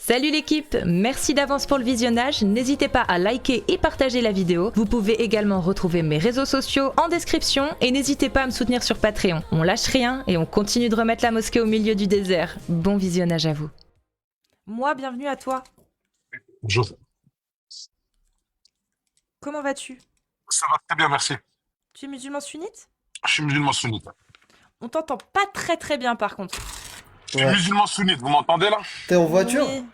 Salut l'équipe, merci d'avance pour le visionnage, n'hésitez pas à liker et partager la vidéo. Vous pouvez également retrouver mes réseaux sociaux en description et n'hésitez pas à me soutenir sur Patreon. On lâche rien et on continue de remettre la mosquée au milieu du désert. Bon visionnage à vous. Moi, bienvenue à toi. Bonjour. Comment vas-tu? Ça va très bien, merci. Tu es musulman sunnite? Je suis musulman sunnite. On t'entend pas très bien par contre. Je suis musulman sunnite, vous m'entendez là? T'es en voiture? Oui.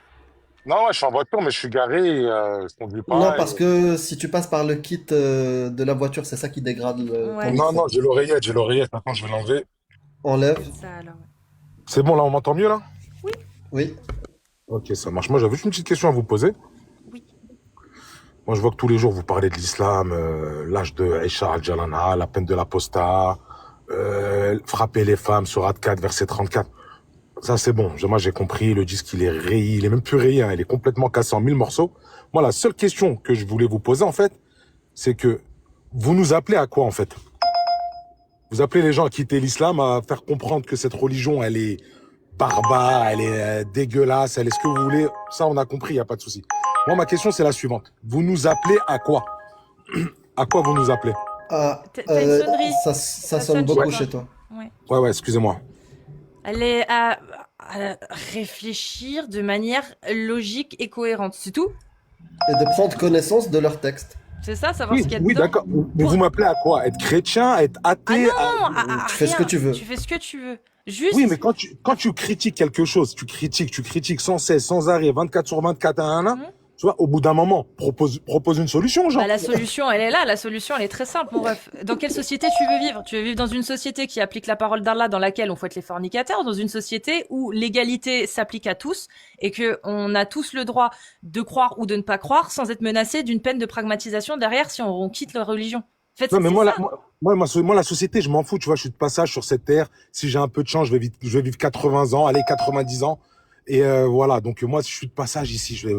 Non, ouais, je suis en voiture, mais je suis garé et je conduis pas. Non, parce que si tu passes par le kit de la voiture, c'est ça qui dégrade Ouais. ton Non, micro. non, j'ai l'oreillette, j'ai l'oreillette. Maintenant, je vais l'enlever. Enlève. Ça alors. C'est bon, là, on m'entend mieux là? Oui. Ok, ça marche. Moi, j'avais juste une petite question à vous poser. Oui. Moi, je vois que tous les jours, vous parlez de l'islam, l'âge de Aïcha al-Jalana, la peine de l'apostat, frapper les femmes, sourate 4, verset 34. Ça, c'est bon. Moi, j'ai compris. Le disque, il est rayé. Il est même plus rayé. Hein. Il est complètement cassé en 1000 morceaux. Moi, la seule question que je voulais vous poser, en fait, c'est que vous nous appelez à quoi, en fait? Vous appelez les gens à quitter l'islam, à faire comprendre que cette religion, elle est barbare, elle est dégueulasse, elle est ce que vous voulez. Ça, on a compris, il n'y a pas de souci. Moi, ma question, c'est la suivante. Vous nous appelez à quoi? À quoi vous nous appelez? Ah, T'as une sonnerie. ça Ça sonne sonne beaucoup chez chez toi. Ouais. Ouais, excusez-moi. Elle est à réfléchir de manière logique et cohérente, c'est tout? Et de prendre connaissance de leur texte. C'est ça, savoir ce qu'il y a Oui, dedans? d'accord. Mais vous m'appelez à quoi? Être chrétien, être athée? Non, Tu fais ce que rien. tu veux. Tu fais ce que tu veux. Juste. Oui, mais quand tu critiques quelque chose, tu critiques sans cesse, sans arrêt, 24 sur 24, tu vois, au bout d'un moment, propose une solution, genre. Bah, la solution, elle est là. La solution, elle est très simple, mon ref. Dans quelle société tu veux vivre? Tu veux vivre dans une société qui applique la parole d'Allah, dans laquelle on fouette les fornicateurs, dans une société où l'égalité s'applique à tous et que on a tous le droit de croire ou de ne pas croire sans être menacé d'une peine de pragmatisation derrière si on quitte leur religion. En fait, Non, mais c'est moi, ça. la société, je m'en fous, tu vois, je suis de passage sur cette terre. Si j'ai un peu de chance, je vais vivre 80 ans, allez, 90 ans. Et voilà, donc moi, je suis de passage ici, je vais...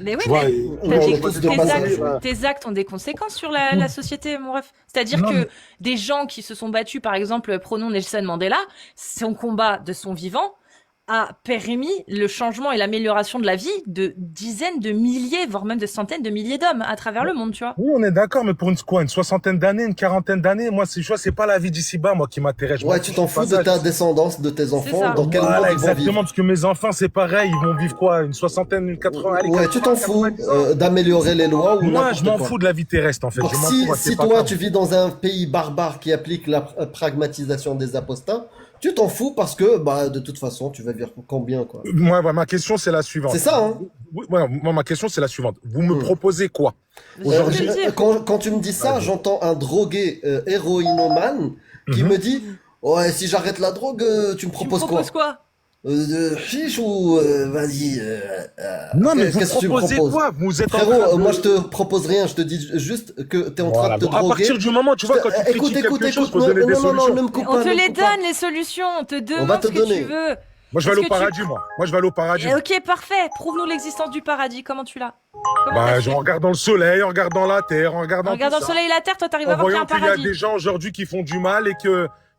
Mais oui, Tu vois, mais on est tous de passage. tes actes ont des conséquences sur la société, mon ref. C'est-à-dire Non, que mais- des gens qui se sont battus, par exemple, prenons Nelson Mandela, son combat de son vivant a permis le changement et l'amélioration de la vie de dizaines de milliers, voire même de centaines de milliers d'hommes à travers le monde, tu vois. Oui, on est d'accord, mais pour une soixantaine d'années, une quarantaine d'années, moi, c'est pas la vie d'ici-bas, moi, qui m'intéresse. Je m'en Ouais, fous, tu je t'en suis fous de passage. ta descendance, de tes ça. enfants, dans quel monde Voilà, ils vont exactement, vivre. parce que mes enfants, c'est pareil, ils vont vivre quoi? Une soixantaine, une 80, allez, Ouais, tu 80, t'en fous 90 ans. d'améliorer les lois ou Moi, n'importe je m'en quoi. fous de la vie terrestre, en fait. Donc Je m'en si, fous, moi, si c'est pas toi ça. tu vis dans un pays barbare qui applique la pragmatisation des apostats, tu t'en fous parce que bah de toute façon tu vas vivre combien quoi. Moi, ma question, c'est la suivante. C'est ça hein. Oui, moi, ma question, c'est la suivante. Vous me proposez quoi? Aujourd'hui, Quand tu me dis ça, j'entends un drogué héroïnomane qui me dit ouais si j'arrête la drogue tu me tu me proposes quoi? proposes quoi? Chiche ou vas-y Non, mais vous qu'est-ce que tu me proposez proposes? quoi? Vous êtes en Frérot, train de... moi je te propose rien, je te dis juste que t'es en train Voilà. de te Bon, à droguer. partir du moment, tu vois, quand tu Écoute, critiques quelque chose, écoute, faut donner des non, solutions. ne me coupe On pas, te ne me les coupe pas. donne, les solutions. On te va demande te ce que donner. tu veux. Moi, je vais aller au Est-ce que tu- paradis, moi. Moi, je vais aller au paradis. Ok, parfait. Prouve-nous l'existence du paradis. Comment tu l'as? Comment Bah, t'as je fait? regarde dans le soleil, en regardant la terre, en regardant En regardant tout le ça. soleil et la terre, toi t'arrives En à voir qu'il y a voyant un qu'il y a paradis. des gens aujourd'hui qui font du mal et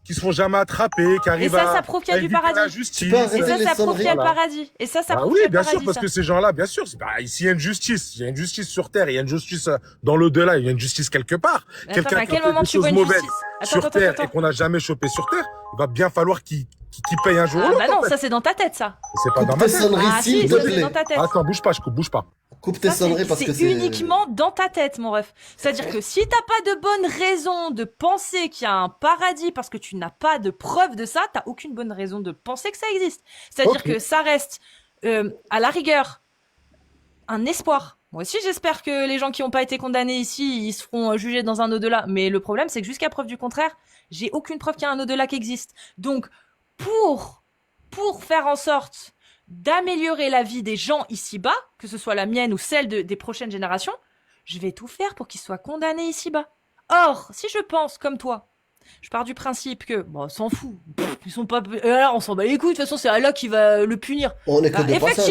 qui se font jamais attraper, qui arrivent ça à prouve qu'il y a du éviter paradis. la Tu justice. peux Et arrêter ça, les ça prouve qu'il y a le Voilà. paradis. Et ça Bah prouve oui, qu'il y a le bien sûr, paradis. parce ça. que ces gens-là, bien sûr, ici il y a une justice. Il y a une justice sur Terre, il y a une justice dans l'au-delà, il y a une justice quelque part. Mais Quelqu'un attends, mais à qui a quel fait moment des tu vois choses une mauvaises justice? sur Terre et qu'on n'a jamais chopé sur Terre, il va bien falloir qu'il paye un jour ou Ah l'autre. bah non, en fait. ça c'est dans ta tête, ça. C'est pas Coupe dans ma tes tête. sonneries Ah s'il si, te ça c'est plaît. dans ta tête. Attends, bouge pas, je coupe, bouge pas. Coupe tes Ça, sonneries parce que c'est c'est uniquement dans ta tête, mon ref. C'est-à-dire que si t'as pas de bonne raison de penser qu'il y a un paradis parce que tu n'as pas de preuve de ça, t'as aucune bonne raison de penser que ça existe. C'est-à-dire Ok. que ça reste, à la rigueur, un espoir. Moi aussi, j'espère que les gens qui n'ont pas été condamnés ici, ils se feront juger dans un au-delà. Mais le problème, c'est que jusqu'à preuve du contraire, j'ai aucune preuve qu'il y a un au-delà qui existe. Donc, pour faire en sorte d'améliorer la vie des gens ici-bas, que ce soit la mienne ou celle des prochaines générations, je vais tout faire pour qu'ils soient condamnés ici-bas. Or, si je pense comme toi, je pars du principe que, bon, on s'en fout, ils sont pas, on s'en bat les couilles, de toute façon, c'est Allah qui va le punir. on est que de passage.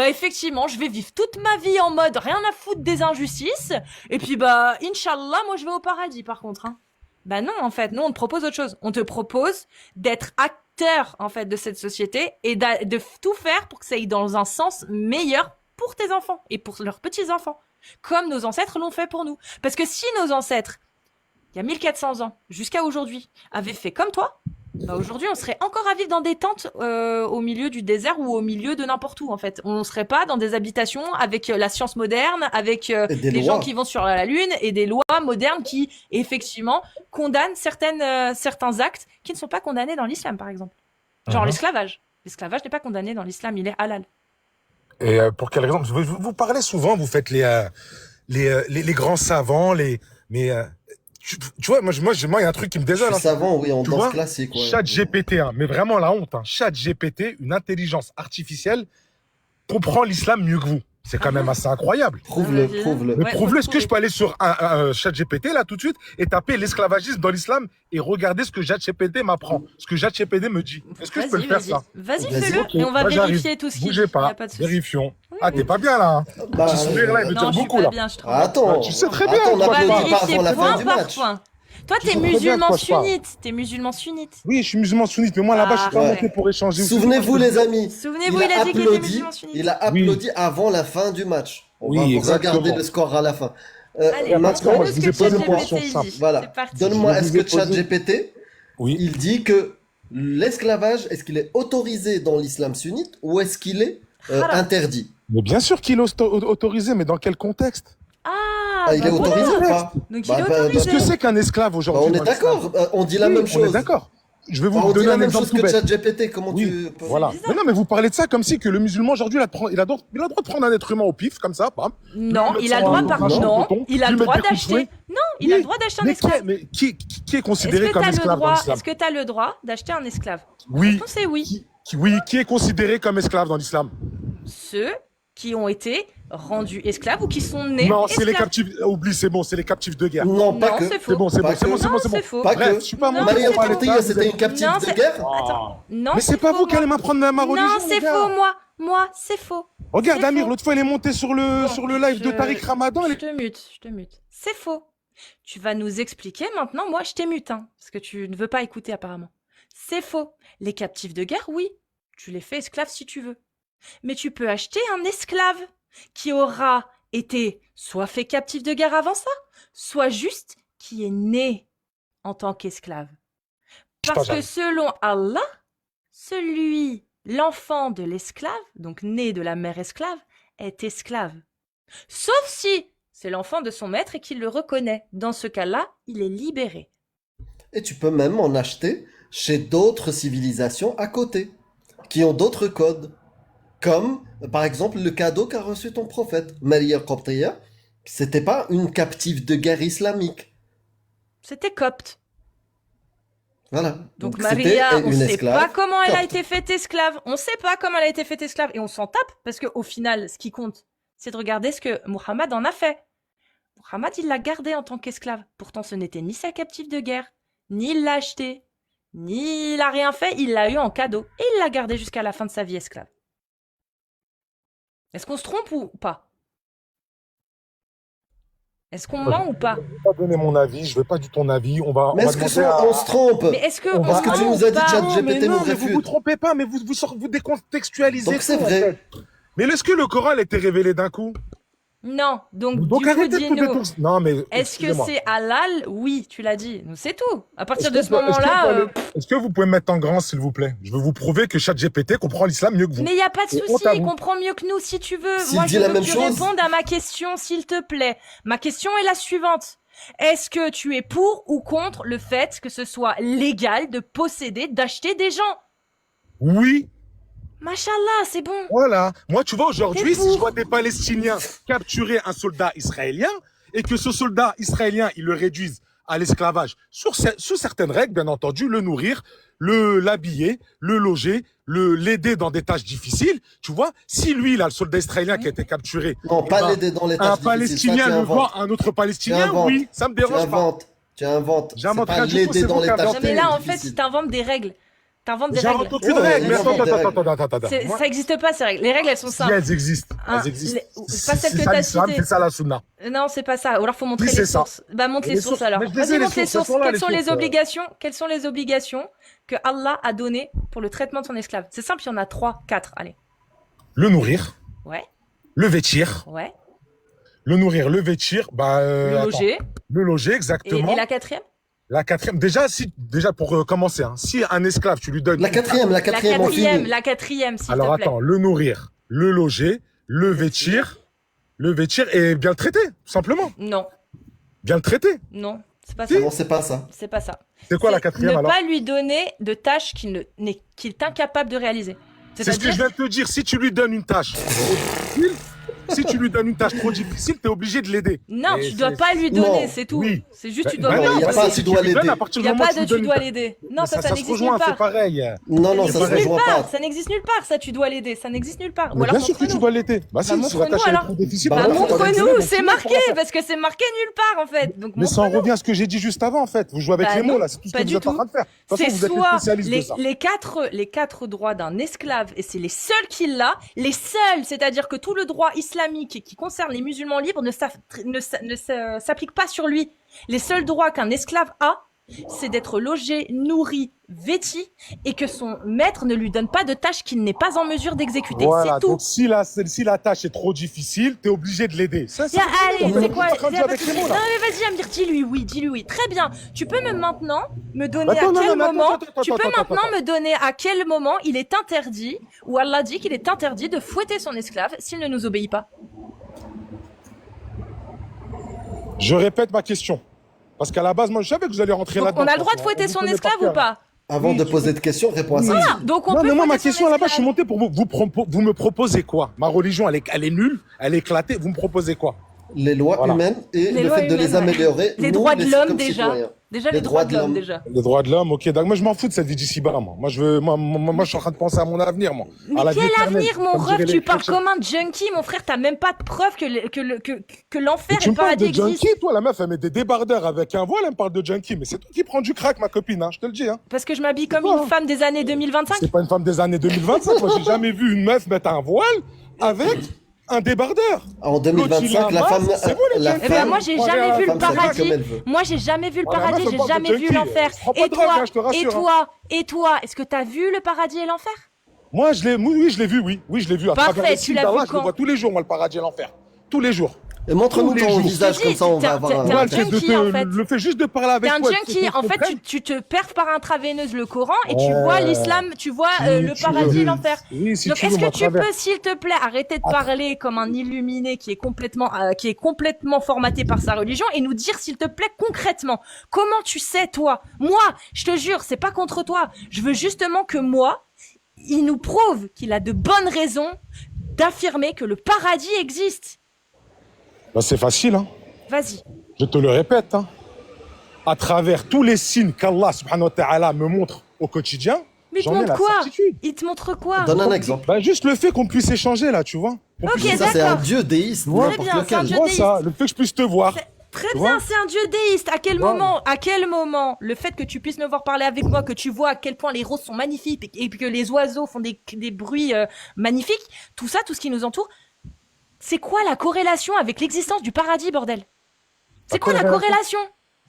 Effectivement, je vais vivre toute ma vie en mode rien à foutre des injustices, et puis Inch'Allah, moi je vais au paradis par contre, hein. Bah non, en fait, nous on te propose autre chose. On te propose d'être acteur en fait de cette société et de tout faire pour que ça aille dans un sens meilleur pour tes enfants et pour leurs petits-enfants, comme nos ancêtres l'ont fait pour nous. Parce que si nos ancêtres, il y a 1400 ans, jusqu'à aujourd'hui, avaient fait comme toi, bah aujourd'hui on serait encore à vivre dans des tentes au milieu du désert ou au milieu de n'importe où en fait. On serait pas dans des habitations avec la science moderne, avec les gens qui vont sur la lune et des lois modernes qui effectivement condamnent certains actes qui ne sont pas condamnés dans l'islam par exemple. Genre l'esclavage. L'esclavage n'est pas condamné dans l'islam, il est halal. Et pour quelle raison? Vous parlez souvent, vous faites les grands savants, mais tu vois, moi, il y a un truc qui me désole. Je suis savant, oui, en Tu danse vois, classique. Ouais. ChatGPT, hein, mais vraiment la honte. Hein. ChatGPT, une intelligence artificielle, comprend l'islam mieux que vous. C'est quand même assez incroyable. Prouve-le, prouve-le. Mais Ouais, prouve-le. Est-ce que prouver. je peux aller sur un ChatGPT là tout de suite et taper l'esclavagisme dans l'islam et regarder ce que ChatGPT m'apprend, ce que ChatGPT me dit? Est-ce que je peux le faire ça? Vas-y, Vas-y. fais-le. Ok, Et on va moi, j'arrive. vérifier tout ce qui. Bougez Y a pas, pas de souci. vérifions. Oui, Ah, t'es pas bien là. Hein. Bah, Petit sourire là, il veut Non, dire je suis beaucoup pas là. bien, je te rends. attends, Tu sais très bien. attends, on quoi, a On va je parle. applaudi pas vérifier avant la fin point du par match. point. Toi, Tu t'es sais très bien de musulman quoi je parle. sunnite. T'es musulman sunnite. Oui, je suis musulman sunnite, mais moi là-bas, je suis pas Ah, monté ouais. pour échanger. Souvenez-vous, les amis, Souvenez-vous, il a dit qu'il était musulman sunnite. il a applaudi avant la fin du match. On Oui, va vous exactement. regarder le score à la fin. Allez, Maintenant, moi, je vous ai posé une question ChatGPT simple. dit. voilà. C'est parti. Donne-moi, Je est-ce vous ai que posé- ChatGPT, Oui. il dit que l'esclavage, est-ce qu'il est autorisé dans l'islam sunnite ou est-ce qu'il est Haram. interdit? Mais bien sûr qu'il est autorisé, mais dans quel contexte? Ah, Ah, il bah est autorisé voilà. ou pas? Donc Bah, il est bah, Qu'est-ce autorisé. que c'est qu'un esclave Bah, aujourd'hui? on est dans l'islam? d'accord, on dit la Oui, même on est chose. d'accord. Je vais vous Bah, on dit donner la un même exemple chose tout que bête. ChatGPT, comment Oui, tu peux... voilà. bizarre. Mais non, mais vous parlez de ça comme si que le musulman aujourd'hui, il a le droit de prendre un être humain au pif, comme ça, bam. Non, Lui il a mettre le droit son par machin, non, bouton, il a lui le droit mettre des coups de d'acheter. Non, il a Oui, le droit d'acheter un Mais esclave. qui est Est-ce considéré que comme t'as le esclave dans droit l'islam? Est-ce que t'as le droit d'acheter un esclave? La Oui. réponse est oui. Qui est considéré comme esclave dans l'islam? Ceux qui ont été rendus esclaves ou qui sont nés Non, c'est les esclaves. captifs. Oublie, c'est bon, c'est les captifs de guerre. Non, pas Non, que. c'est faux. C'est bon, c'est bon, Pas c'est bon, que. c'est bon, Non, c'est bon. c'est faux. Pas Bref, que. je suis pas Non, mon Maria c'est faux. Qibtiyya, c'était une captive Non, de c'est- guerre? Attends. Non, Mais c'est pas faux, vous qui allez moi. m'apprendre ma religion. Non, c'est les gars. faux, moi, c'est faux. Regarde, C'est Amir, faux. l'autre fois, elle est montée sur le live de Tariq Ramadan. Je te mute. C'est faux. Tu vas nous expliquer maintenant. Moi, je t'ai mute, hein, parce que tu ne veux pas écouter apparemment. C'est faux. Les captifs de guerre, oui. Tu les fais esclaves si tu veux. Mais tu peux acheter un esclave qui aura été soit fait captif de guerre avant ça, soit juste qui est né en tant qu'esclave. Parce que selon Allah, l'enfant de l'esclave, donc né de la mère esclave, est esclave. Sauf si c'est l'enfant de son maître et qu'il le reconnaît. Dans ce cas-là, il est libéré. Et tu peux même en acheter chez d'autres civilisations à côté, qui ont d'autres codes. Comme, par exemple, le cadeau qu'a reçu ton prophète. Maria Qibtiyya, c'était pas une captive de guerre islamique. C'était copte. Voilà. Donc c'était Maria, on une sait esclave pas comment elle a copte. été faite esclave. On sait pas comment elle a été faite esclave. Et on s'en tape, parce qu'au final, ce qui compte, c'est de regarder ce que Muhammad en a fait. Muhammad, il l'a gardée en tant qu'esclave. Pourtant, ce n'était ni sa captive de guerre, ni il l'a achetée, ni il a rien fait. Il l'a eu en cadeau. Et il l'a gardée jusqu'à la fin de sa vie esclave. Est-ce qu'on se trompe ou pas? Est-ce qu'on ment ou pas? Je vais pas donner mon avis, je veux pas du ton avis. On va Mais est-ce que demander ça, à- on se trompe? Mais est-ce que On on va- Parce que tu ment nous ou as dit pas? ChatGPT mais non, nous mais vous vous réfute. trompez pas, mais vous décontextualisez. Donc c'est tout, en vrai. fait. Mais est-ce que le Coran a été révélé d'un coup? Non. Donc, Donc du coup, arrêtez de couper dis-nous. tout. Non, mais Est-ce que excusez-moi. c'est halal? Oui, tu l'as dit. Nous, c'est tout. À partir de Est-ce ce que- est-ce que moment-là. vous allez- Est-ce que vous pouvez me mettre en grand, s'il vous plaît? Je veux vous prouver que ChatGPT comprend l'islam mieux que vous. Mais il n'y a pas de Et souci, honte à il vous. comprend mieux que nous si tu veux. S'il Moi, dit je la veux même que tu chose. répondes à ma question, s'il te plaît. Ma question est la suivante. Est-ce que tu es pour ou contre le fait que ce soit légal de posséder, d'acheter des gens? Oui, Machallah, c'est bon. voilà. Moi, tu vois, aujourd'hui, T'es si je pour. vois des Palestiniens capturer un soldat israélien et que ce soldat israélien, ils le réduisent à l'esclavage, sous certaines règles, bien entendu, le nourrir, l'habiller, le loger, l'aider dans des tâches difficiles, tu vois, si lui, là, le soldat israélien qui a été capturé, Non, eh pas ben, l'aider dans les un tâches difficiles. Palestinien Ça, tu le inventes. voit, un autre Palestinien, inventes. oui, ça me Tu dérange pas. inventes. Tu inventes. C'est J'invente pas rien du tout, l'aider c'est dans vous les qui tâches Non, mais là, en fait, difficiles. tu t'inventes des règles. T'inventes des J'invente règles. aucune Ouais, règle. Mais ils inventent des règles. attends. Moi, Ça n'existe pas, ces règles. Les règles, elles sont si simples. elles existent, Hein, elles existent. pas celles que t'as l'islam, citées. c'est ça la sunna. Non, c'est pas ça. Ou alors faut montrer Oui, les c'est ça. sources. Bah montre Et les les sources sources. alors. Mais je les ai, Vas-y, les montre les sources, elles sources. sont là, Quelles les sont les sources. obligations? Quelles sont les obligations que Allah a données pour le traitement de son esclave? C'est simple, il y en a 3, 4. Allez. Le nourrir, Ouais, le vêtir, ouais. le nourrir, le vêtir, Le loger. le loger, Et exactement. la quatrième? La quatrième, déjà pour commencer, hein, si un esclave, tu lui donnes. La quatrième, on finit. La quatrième, s'il Alors te plaît. attends, le nourrir, le loger, le vêtir et bien le traiter, tout simplement. Non, Bien le traiter. non, c'est pas ça. Non, c'est pas ça. C'est pas ça. C'est quoi la C'est quatrième ne alors? pas lui donner de tâches qu'il est incapable de réaliser. C'est ce que je viens de te dire. Si tu lui donnes une tâche trop difficile, t'es obligé de l'aider. Non, Et tu dois c'est- pas lui donner, Non, c'est tout. oui. C'est juste tu Bah dois non, lui y a donner. pas, tu dois l'aider. Il n'y a pas de tu dois l'aider. Non, ça se n'existe rejoint, nulle c'est part. pareil. Non, non, Ça ça se n'existe nulle rejoint part. pas. Ça n'existe nulle part, ça tu dois l'aider. Ça n'existe nulle part. Ou Mais alors bien sûr que tu montre-nous. dois l'aider. Bah si, si montre-nous la tâche elle est alors. trop difficile. Bah Bah non, montre-nous, c'est marqué, parce que c'est marqué nulle part en fait. Donc Mais ça en montre-nous. revient à ce que j'ai dit juste avant en fait. Vous jouez avec Bah les mots non, là, c'est tout ce pas que du vous êtes en tout. train de faire. De toute C'est façon, vous êtes les soit spécialistes de ça. les quatre droits d'un esclave, et c'est les seuls qu'il a, les seuls, c'est-à-dire que tout le droit islamique qui concerne les musulmans libres ne s'applique pas sur lui. Les seuls droits qu'un esclave a, c'est d'être logé, nourri, vêti, et que son maître ne lui donne pas de tâches qu'il n'est pas en mesure d'exécuter. Voilà, C'est tout. donc si la tâche est trop difficile, t'es obligé de l'aider. Ça, c'est Allez, tout. c'est quoi? On est en train de jouer avec les mots, Non là. mais vas-y Amir, dis-lui oui. Très bien. Tu peux maintenant me donner Attends, à non, quel non, moment attends, tu peux attends, maintenant me donner à quel moment il est interdit ou Allah dit qu'il est interdit de fouetter son esclave s'il ne nous obéit pas. Je répète ma question. Parce qu'à la base, moi, je savais que vous allez rentrer Donc là-dedans. on a le droit de On fouetter vous son connaît esclave par cœur. ou pas? Avant de poser de questions, réponds à ça. Voilà. Donc on Non, peut mais moi, ma fouetter son question là-bas, je suis esclave. monté pour vous me proposez quoi? Ma religion, elle est nulle, elle est éclatée. Vous me proposez quoi? Les lois Voilà. humaines et Les le lois fait de humaines, les ouais. améliorer. Les nous, droits de les- l'homme comme déjà. citoyens. Déjà les droits de l'homme déjà. Les droits de l'homme, ok. Donc moi, je m'en fous de cette vie d'ici-bas, moi. Moi, je suis en train de penser à mon avenir, moi. Mais À la vie quel éternelle, avenir, mon comme ref? diraient Tu les parles chrétiens. comme un junkie, mon frère. T'as même pas de preuve que l'enfer Mais et tu le me parles paradis de existent. junkie, toi, la meuf, elle met des débardeurs avec un voile, elle me parle de junkie. Mais c'est toi qui prends du crack, ma copine, hein, je te le dis, hein. Parce que je m'habille comme Quoi, une femme des années 2025. C'est pas une femme des années 2025. Moi, j'ai jamais vu une meuf mettre un voile avec un débardeur. En 2025, la femme, C'est vous, les la junkies. Eh ben femme, moi j'ai Croirez jamais à vu la le femme s'habille paradis. comme elle veut. Moi j'ai jamais vu le Voilà, paradis, moi, je j'ai parle de jamais vu junkie. l'enfer. Je prends pas Et de drogue, toi, hein, je te rassure, et toi, est-ce que t'as vu le paradis et l'enfer? Moi, oui, je l'ai vu, oui. Oui, je l'ai vu. À Parfait, travers les tu signes l'as vu d'Allah, je le quand? vois tous les jours, moi, le paradis et l'enfer. Tous les jours. Et montre-nous Tous les ton jours. visage, Je te comme dis, ça on t'es va un- avoir t'es un... un Moi, le fait de junkie, en fait. le fait juste de parler avec T'es un toi. junkie. En fait, tu te perfes par intraveineuse le Coran et tu Ouais. vois l'islam, tu vois le tu paradis veux. et l'enfer. Oui, si Donc tu est-ce veux, moi, que à tu travers. peux, s'il te plaît, arrêter de parler comme un illuminé qui est complètement formaté par sa religion et nous dire, s'il te plaît, concrètement, comment tu sais, toi? Moi, je te jure, c'est pas contre toi. Je veux justement que moi, il nous prouve qu'il a de bonnes raisons d'affirmer que le paradis existe. Bah, c'est facile, hein. Vas-y. Je te le répète, hein. À travers tous les signes qu'Allah subhanahu wa ta'ala me montre au quotidien, Mais il te j'en ai montre la quoi? certitude. Il te montre quoi? Donne un exemple. Bah, juste le fait qu'on puisse échanger, là, tu vois. Qu'on Ok, puisse- Ça, c'est un d'accord. dieu déiste, Très n'importe bien, c'est un lequel. dieu Tu vois déiste. ça, le fait que je puisse te voir. Très Tu bien, vois c'est un dieu déiste. À quel Voilà. moment, le fait que tu puisses me voir parler avec moi, que tu vois à quel point les roses sont magnifiques et que les oiseaux font des bruits magnifiques, tout ça, tout ce qui nous entoure, c'est quoi la corrélation avec l'existence du paradis, bordel? C'est quoi la corrélation?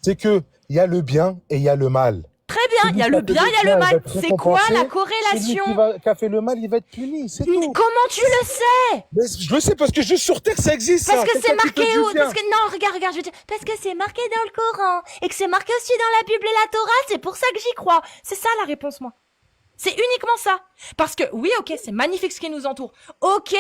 C'est que il y a le bien et il y a le mal. Très bien, il y a le bien, il y a le mal. C'est quoi la corrélation? Qui a fait le mal, il va être puni, c'est tout. Comment tu le sais? Mais je le sais parce que juste sur Terre, ça existe. Parce ça. que c'est Quelqu'un qui te marqué dit où? bien. Parce que non, regarde, je veux dire, parce que c'est marqué dans le Coran et que c'est marqué aussi dans la Bible et la Torah, c'est pour ça que j'y crois. C'est ça la réponse, moi. C'est uniquement ça. Parce que oui, ok, c'est magnifique ce qui nous entoure. Ok,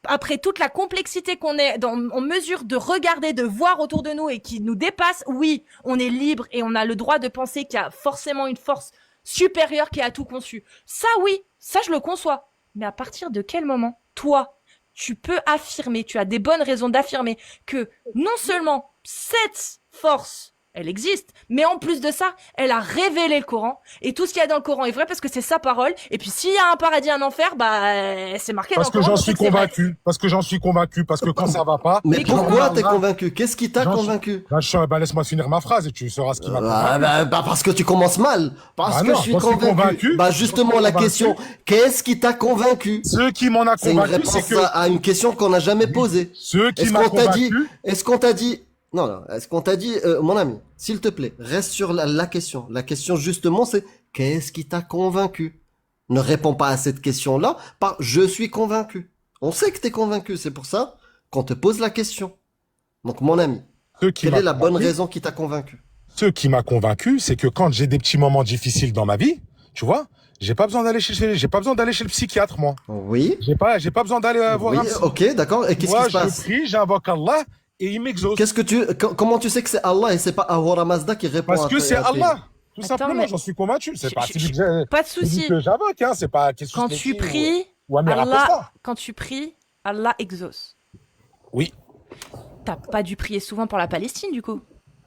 après toute la complexité qu'on est en mesure de regarder, de voir autour de nous et qui nous dépasse, oui, on est libre et on a le droit de penser qu'il y a forcément une force supérieure qui a tout conçu. Ça, oui, ça je le conçois. Mais à partir de quel moment, toi, tu peux affirmer, tu as des bonnes raisons d'affirmer que non seulement cette force elle existe. Mais en plus de ça, elle a révélé le Coran. Et tout ce qu'il y a dans le Coran est vrai parce que c'est sa parole. Et puis s'il y a un paradis, un enfer, bah c'est marqué Parce dans le que Coran. j'en suis convaincu. Parce que j'en suis convaincu. Parce que quand ça va pas. Mais Mais pourquoi comment- t'es convaincu? Qu'est-ce qui t'a J'en suis- convaincu? Laisse-moi finir ma phrase et tu sauras ce qui m'a Ah, convaincu. parce que tu commences mal. Parce Ah que non, je suis j'en suis convaincu. convaincu. Bah J'en suis justement la convaincu. question, qu'est-ce qui t'a convaincu? Ce qui m'en a C'est une convaincu, c'est réponse que à une question qu'on n'a jamais posée. ce qui Est-ce m'a qu'on t'a dit, convaincu, est-ce qu'on t'a dit, mon ami, s'il te plaît, reste sur la question. La question justement, c'est qu'est-ce qui t'a convaincu? Ne réponds pas à cette question-là par je suis convaincu. On sait que t'es convaincu, c'est pour ça qu'on te pose la question. Donc mon ami, ce qui quelle m'a est la bonne convaincu, raison qui t'a convaincu? ce qui m'a convaincu, c'est que quand j'ai des petits moments difficiles dans ma vie, tu vois, j'ai pas besoin d'aller chez le psychiatre, moi. Oui. J'ai pas besoin d'aller voir Oui, un psy. ok, d'accord. Et qu'est-ce Moi, qui se passe? je prie, j'invoque Allah et il m'exauce. Comment tu sais que c'est Allah et c'est pas Ahura Mazda qui répond Parce que c'est Allah. Tout Attends, simplement, mais- j'en suis convaincu. C'est pas Je- celui que Pas de celui souci. que j'invoque, hein. C'est pas qu'est-ce que Quand je tu dis pries, ou Amir Allah, Aposta. quand tu pries, Allah exauce. Oui. T'as pas dû prier souvent pour la Palestine, du coup.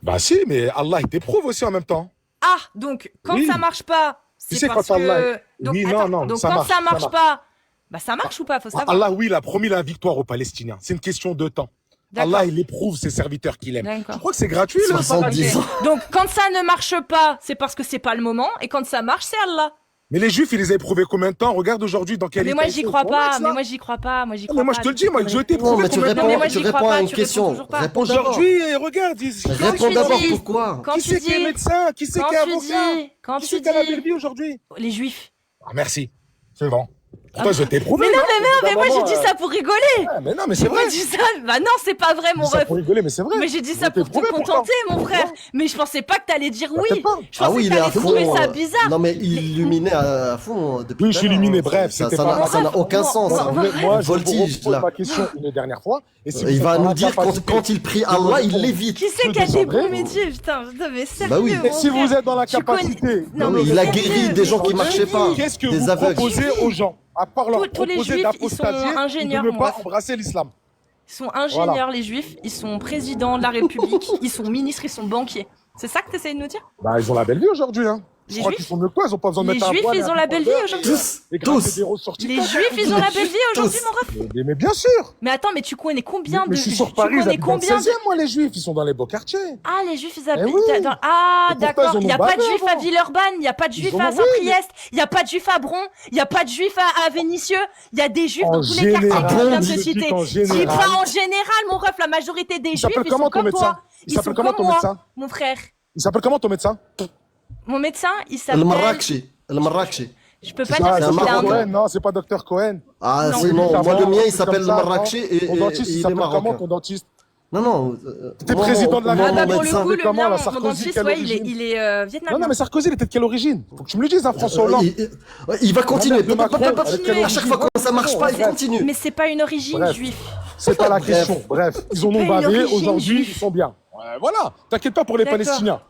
Bah si, mais Allah il t'éprouve aussi en même temps. Ah, donc quand Oui. ça marche pas, c'est sais, parce quand Allah- que. Donc, Oui, attends, non, donc ça quand marche, ça ça marche marche. pas, bah ça marche ou pas, faut savoir. Allah, oui, il a promis la victoire aux Palestiniens. C'est une question de temps. D'accord. Allah, il éprouve ses serviteurs qu'il aime. D'accord. Tu crois que c'est gratuit, le 70 ans. Donc quand ça ne marche pas, c'est parce que c'est pas le moment, et quand ça marche, c'est Allah. Mais les Juifs, ils les ont éprouvés combien de temps? Regarde aujourd'hui dans quel Mais état moi ils j'y sont. crois Ton pas, ex, là. mais moi j'y crois pas, moi j'y Ah, crois mais moi pas. je te le dis, moi je t'ai Non, éprouvé mais tu combien de temps? mais réponds, moi, tu j'y crois réponds pas, à une tu réponds question. toujours pas. Réponds d'abord. Aujourd'hui, regarde, Réponds tu d'abord dis- pourquoi. Quand qui tu c'est qui est dis, médecin? Qui c'est quand qui est tu avocat? dis, quand Qui tu c'est qui a la belle dis, vie aujourd'hui? les juifs. Ah, merci. C'est bon. Pourtant, je t'ai éprouvé. Mais non, mais moi j'ai Évidemment, dit ça pour rigoler. Ah, mais non, mais c'est J'ai vrai. pas dit ça. Bah non, c'est pas vrai, Je mon dis ça ref. pour rigoler, mais c'est vrai. Mais j'ai dit Je ça t'ai pour te éprouvé, pourtant. contenter, mon frère. Ouais. Mais je pensais pas que t'allais dire Bah, oui. peut-être pas. Je pensais oui, que il est à t'allais fond. trouver ça bizarre. Non, mais illuminé à fond depuis. Oui, je suis tout à l'heure, illuminé, hein. bref, Ça c'était ça pas- n'a ça n'a aucun Moi, sens. moi, hein. moi, Moi, je vous Voltige, repose là. ma question une dernière fois. Et si Il vous va êtes nous en dire incapacité quand il prie de Allah, il répondre- l'évite. Qui c'est Je qui a des descendrai. bons métiers, putain, mais sérieux. Bah oui. mon Et si vous frère. êtes dans la Tu connais- capacité, Non, mais mais il a sérieux, guéri des gens qui mais marchaient pas. qu'est-ce que Des vous aveugles. proposez aux gens, à part leur Tous les proposer juifs, d'apostasier ils sont ou de ingénieurs, ne mon pas ref. embrasser l'islam? Ils sont ingénieurs, les juifs. Ils sont présidents de la République. Ils sont ministres, ils sont banquiers. C'est ça que t'essayes de nous dire? Bah, ils ont la belle vie aujourd'hui, hein. Je Les crois Juifs qu'ils sont mieux que toi, ils ont pas besoin de Les mettre un juifs, voile et ils un ont la belle vie pantalon aujourd'hui. Tous, et gratter tous. des roses sur Les TikTok. juifs, ils ont la belle vie aujourd'hui, Tous. mon ref. Mais bien sûr. Mais attends, mais tu connais combien Mais de... je suis sur tu Paris, connais j'habite dans le combien de... 16e, moi, les juifs, ils sont dans les beaux quartiers. Ah, les juifs, ils habitent Eh oui. dans... Ah, Et pourtant, d'accord. ils en Il n'y a ont pas de bavé juifs à avant. Villeurbanne, il n'y a pas de Ils juifs en à ont, oui, Saint-Priest, il n'y a pas de juifs à Bron, il n'y a pas de juifs à Vénissieux, il y a des juifs En dans tous les quartiers général, que je viens de je te dis citer. qu'en Dis général. pas en général, mon ref, la majorité des Il juifs, s'appelle ils comment sont ton comme médecin? toi. Il Ils s'appelle sont comment comme ton moi, médecin? mon frère. Il s'appelle comment ton médecin? Mon médecin, il s'appelle... المراكشي المراكشي Je peux pas Ah, dire c'est qu'il un a un Marocain. Cohen, nom. non, c'est pas Docteur Cohen. Ah, Non. c'est non. T'as Moi, pas le un mien, il truc s'appelle comme ça, Marrakchi et Ton dentiste, il il est s'appelle comment marocain. ton dentiste? Non, non. T'es président de la mon Ah bah Mon pour le médecin, coup, mais le comment, mien, la mon Sarkozy, dentiste, quelle ouais, origine? il est Non, vietnamien. non, mais Sarkozy, il était de quelle origine? Faut que tu me le dises, hein, François Hollande. Il va continuer. de Macron, Pop, pop, pop. avec quelle À chaque fois que ça marche pas, il Bref. continue. Mais c'est pas une origine Bref. juive. C'est pas la Bref. question. Bref, ils en pas ont une bavé. origine Aujourd'hui, juive. ils sont bien. Ouais, voilà. T'inquiète pas pour les D'accord. Palestiniens.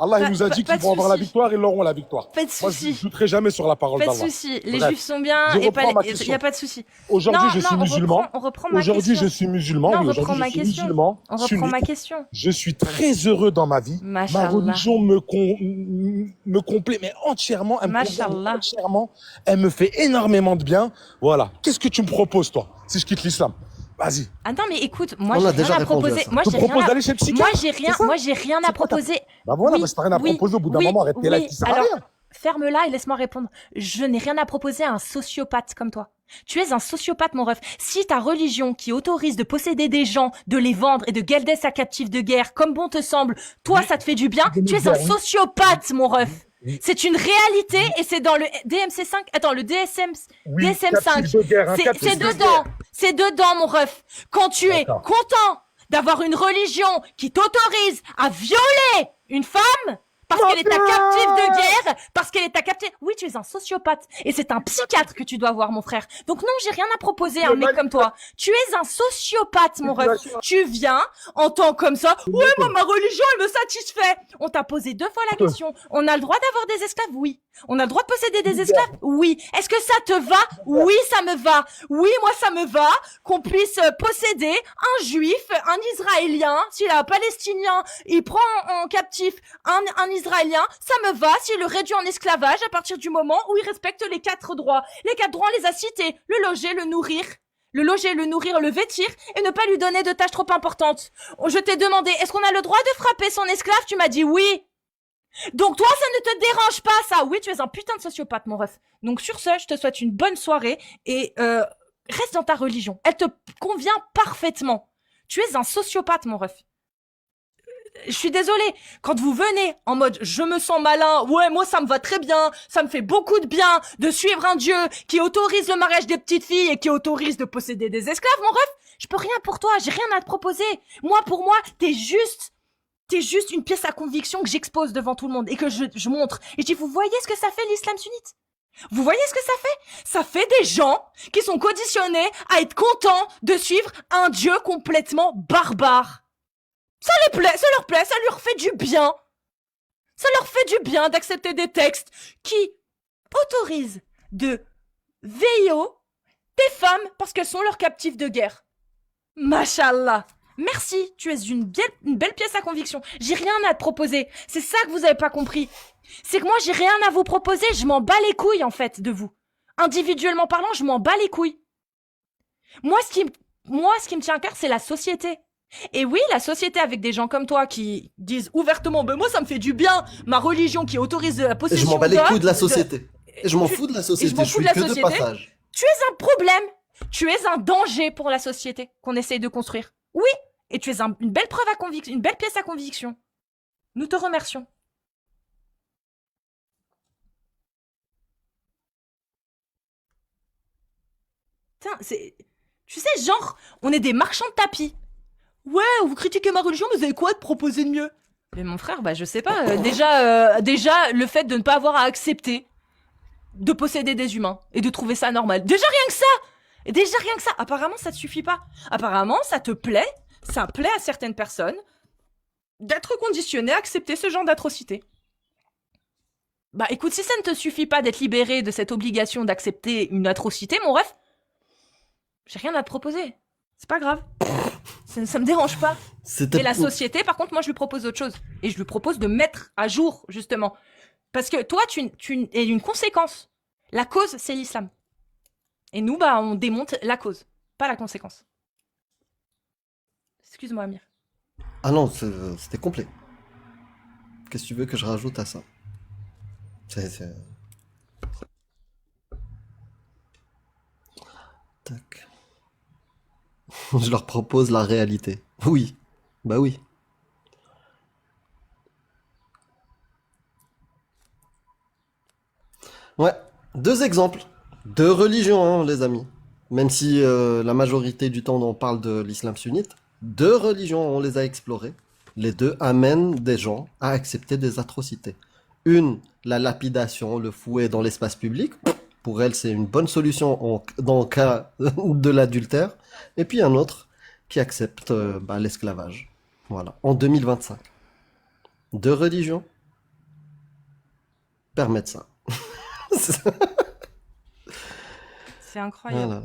Allah, il Pas- nous a dit pas qu'ils de vont avoir la souci. victoire, ils l'auront la victoire. Pas de Moi, je souci. ne douterai jamais sur la parole Pas de d'Allah. souci. Les Bref. juifs sont bien Je et pas reprends ma les... Il question. y a pas de souci. Aujourd'hui, je suis on musulman. reprend- On reprend ma Aujourd'hui, question. je suis musulman. Non, Oui, on reprend aujourd'hui, ma je suis question. musulman. On reprend sunnite. ma question. Je suis très heureux dans ma vie. Ma Mashallah. religion me complaît, mais entièrement. Elle me Mashallah. convient entièrement. Elle me fait énormément de bien. Voilà. Qu'est-ce que tu me proposes, toi, si je quitte l'islam? Vas-y. Attends, mais écoute, moi On a j'ai déjà rien à répondu à proposer. ça. Moi Je te j'ai rien propose à... d'aller chez le psychiatre. Moi j'ai rien à C'est quoi ta- proposer. Bah voilà, Oui, bah, si t'as rien à oui, proposer, au bout d'un oui, moment, arrête tes oui. lives qui servent à Alors, rien. ferme-la et laisse-moi répondre. Je n'ai rien à proposer à un sociopathe comme toi. Tu es un sociopathe, mon ref. Si ta religion qui autorise de posséder des gens, de les vendre et de guelder sa captive de guerre comme bon te semble, toi, ça te fait du bien, tu es un sociopathe, mon ref. C'est une réalité et c'est dans le DMC5. Attends, le DSM5. captif de guerre, hein, C'est captif de dedans. C'est dedans, mon ref. Quand tu es D'accord. content d'avoir une religion qui t'autorise à violer une femme, Parce qu'elle est ta captive de guerre. Parce qu'elle est ta captive. Oui, tu es un sociopathe. Et c'est un psychiatre que tu dois voir, mon frère. Donc non, j'ai rien à proposer à un mec comme toi. Tu es un sociopathe, mon ref. Tu viens, en tant comme ça. Ouais, moi, ma religion, elle me satisfait. On t'a posé 2 fois la question. On a le droit d'avoir des esclaves? Oui. On a le droit de posséder des esclaves? Oui. Est-ce que ça te va? Oui, ça me va. Oui, moi, ça me va qu'on puisse posséder un juif, un israélien. S'il a un palestinien, il prend en captif un israélien. Ça me va s'il le réduit en esclavage à partir du moment où il respecte les 4 droits. Les 4 droits, on les a cités. Le loger, le nourrir. Le loger, le nourrir, le vêtir et ne pas lui donner de tâches trop importantes. Je t'ai demandé, est-ce qu'on a le droit de frapper son esclave? Tu m'as dit oui. Donc toi, ça ne te dérange pas, ça? Oui, tu es un putain de sociopathe, mon ref. Donc sur ce, je te souhaite une bonne soirée et reste dans ta religion. Elle te convient parfaitement. Tu es un sociopathe, mon ref. Je suis désolée, quand vous venez en mode je me sens malin, ouais moi ça me va très bien, ça me fait beaucoup de bien de suivre un dieu qui autorise le mariage des petites filles et qui autorise de posséder des esclaves, mon ref, je peux rien pour toi, j'ai rien à te proposer. Moi, pour moi, t'es juste une pièce à conviction que j'expose devant tout le monde et que je montre. Et je dis, vous voyez ce que ça fait l'islam sunnite? Vous voyez ce que ça fait? Ça fait des gens qui sont conditionnés à être contents de suivre un dieu complètement barbare. Ça les plaît, ça leur plaît, ça leur fait du bien. Ça leur fait du bien d'accepter des textes qui autorisent de veiller des femmes parce qu'elles sont leurs captives de guerre. Mashallah. Merci, tu es une belle pièce à conviction. J'ai rien à te proposer. C'est ça que vous avez pas compris. C'est que moi, j'ai rien à vous proposer. Je m'en bats les couilles, en fait, de vous. Individuellement parlant, je m'en bats les couilles. Moi, ce qui me tient à cœur, c'est la société. Et oui, la société avec des gens comme toi qui disent ouvertement, ben moi ça me fait du bien, ma religion qui autorise la possession. Je m'en bats les couilles de la société. Je m'en fous de la société, je suis que de passage. Tu es un problème, tu es un danger pour la société qu'on essaye de construire. Oui, et tu es une belle preuve à conviction, une belle pièce à conviction. Nous te remercions. Putain, tu sais, genre, on est des marchands de tapis. Ouais, vous critiquez ma religion, mais vous avez quoi à te proposer de mieux? Mais mon frère, bah je sais pas. Déjà, le fait de ne pas avoir à accepter de posséder des humains et de trouver ça normal. Déjà rien que ça. Déjà rien que ça. Apparemment, ça te suffit pas. Apparemment, ça te plaît. Ça plaît à certaines personnes d'être conditionnées à accepter ce genre d'atrocité. Bah écoute, si ça ne te suffit pas d'être libéré de cette obligation d'accepter une atrocité, mon ref, j'ai rien à te proposer. C'est pas grave. Ça me dérange pas. Et la société, par contre, moi, je lui propose autre chose. Et je lui propose de mettre à jour, justement. Parce que toi, tu es une conséquence. La cause, c'est l'islam. Et nous, bah, on démonte la cause, pas la conséquence. Excuse-moi, Amir. Ah non, c'était complet. Qu'est-ce que tu veux que je rajoute à ça? Tac. Je leur propose la réalité. Oui. Bah oui. Ouais. 2 exemples. 2 religions, hein, les amis. Même si la majorité du temps on parle de l'islam sunnite, 2 religions, on les a explorées. Les 2 amènent des gens à accepter des atrocités. Une, la lapidation, le fouet dans l'espace public. Pour elle, c'est une bonne solution dans le cas de l'adultère. Et puis un autre qui accepte l'esclavage. Voilà, en 2025. 2 religions permettent ça. C'est incroyable. Voilà.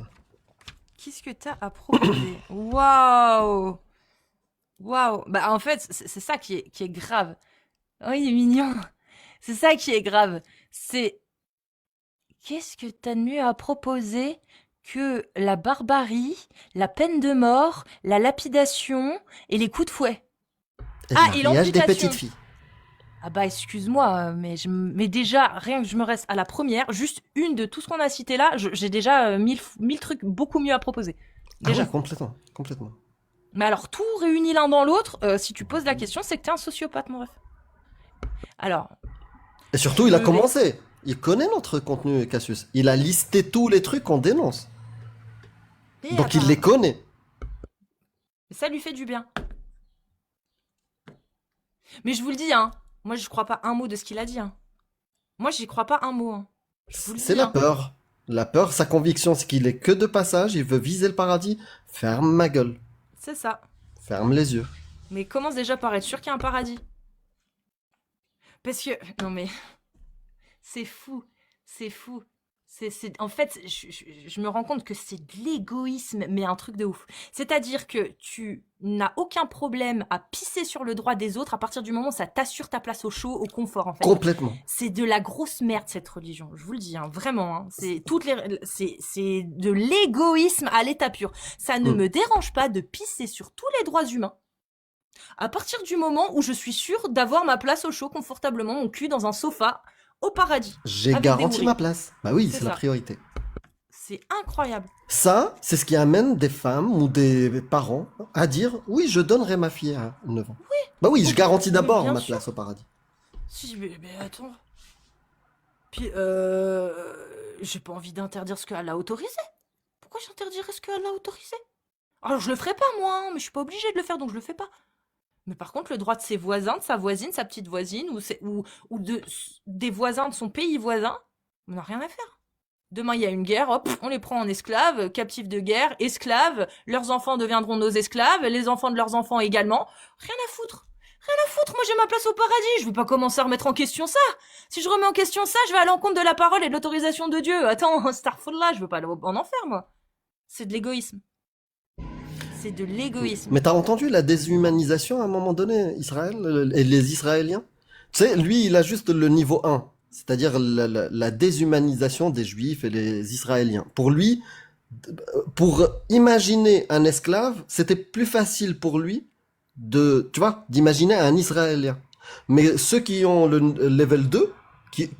Qu'est-ce que t'as à proposer? Waouh! Waouh! Bah en fait, c'est ça qui est grave. Oh, il est mignon. C'est ça qui est grave. C'est... Qu'est-ce que t'as de mieux à proposer que la barbarie, la peine de mort, la lapidation et les coups de fouet? Et et le mariage des l'amputation. petites filles. Ah bah excuse-moi, mais déjà, rien que je me reste à la première, juste une de tout ce qu'on a cité là, j'ai déjà 1000 trucs beaucoup mieux à proposer. Déjà. Ah ouais, complètement, complètement. Mais alors, tout réuni l'un dans l'autre, si tu poses la question, c'est que t'es un sociopathe, mon ref. Alors... Et surtout, il a commencé. Il connaît notre contenu, Cassius. Il a listé tous les trucs qu'on dénonce. Donc il les connaît. Ça lui fait du bien. Mais je vous le dis, hein, Moi, je crois pas un mot de ce qu'il a dit. Hein. Moi, j'y crois pas un mot. Hein. Je vous le C'est dis. la Hein. peur. La peur, sa conviction, c'est qu'il est que de passage, il veut viser le paradis. Ferme ma gueule. C'est ça. Ferme les yeux. Mais commence déjà par être sûr qu'il y a un paradis. Parce que... Non mais... C'est fou. C'est fou. En fait, je me rends compte que c'est de l'égoïsme, mais un truc de ouf. C'est-à-dire que tu n'as aucun problème à pisser sur le droit des autres à partir du moment où ça t'assure ta place au chaud, au confort, en fait. Complètement. C'est de la grosse merde, cette religion. Je vous le dis, hein, vraiment. Hein. C'est de l'égoïsme à l'état pur. Ça ne me dérange pas de pisser sur tous les droits humains. À partir du moment où je suis sûre d'avoir ma place au chaud confortablement, mon cul dans un sofa au paradis. J'ai avec des garanti houris. ma place. Bah oui, C'est c'est la ça. priorité. C'est incroyable. Ça, c'est ce qui amène des femmes ou des parents à dire oui, je donnerai ma fille à 9 ans. Oui. Bah oui, je garantis d'abord bien ma sûr. place au paradis. Si, mais attends. Puis, j'ai pas envie d'interdire ce qu'Allah a autorisé. Pourquoi j'interdirais ce qu'Allah a autorisé? Alors, je le ferai pas, moi, hein, mais je suis pas obligée de le faire, donc je le fais pas. Mais par contre, le droit de ses voisins, de sa voisine, sa petite voisine, ou des voisins de son pays voisin, on n'a rien à faire. Demain, il y a une guerre, hop, on les prend en esclaves, captifs de guerre, esclaves, leurs enfants deviendront nos esclaves, les enfants de leurs enfants également. Rien à foutre. Rien à foutre, moi j'ai ma place au paradis, je vais pas commencer à remettre en question ça. Si je remets en question ça, je vais à l'encontre de la parole et de l'autorisation de Dieu. Attends, Starfall je veux pas aller en enfer, moi. C'est de l'égoïsme. C'est de l'égoïsme. Mais t'as entendu la déshumanisation à un moment donné, Israël et les Israéliens? Tu sais, lui, il a juste le niveau 1, c'est-à-dire la déshumanisation des Juifs et les Israéliens. Pour lui, pour imaginer un esclave, c'était plus facile pour lui d'imaginer un Israélien. Mais ceux qui ont le level 2, qui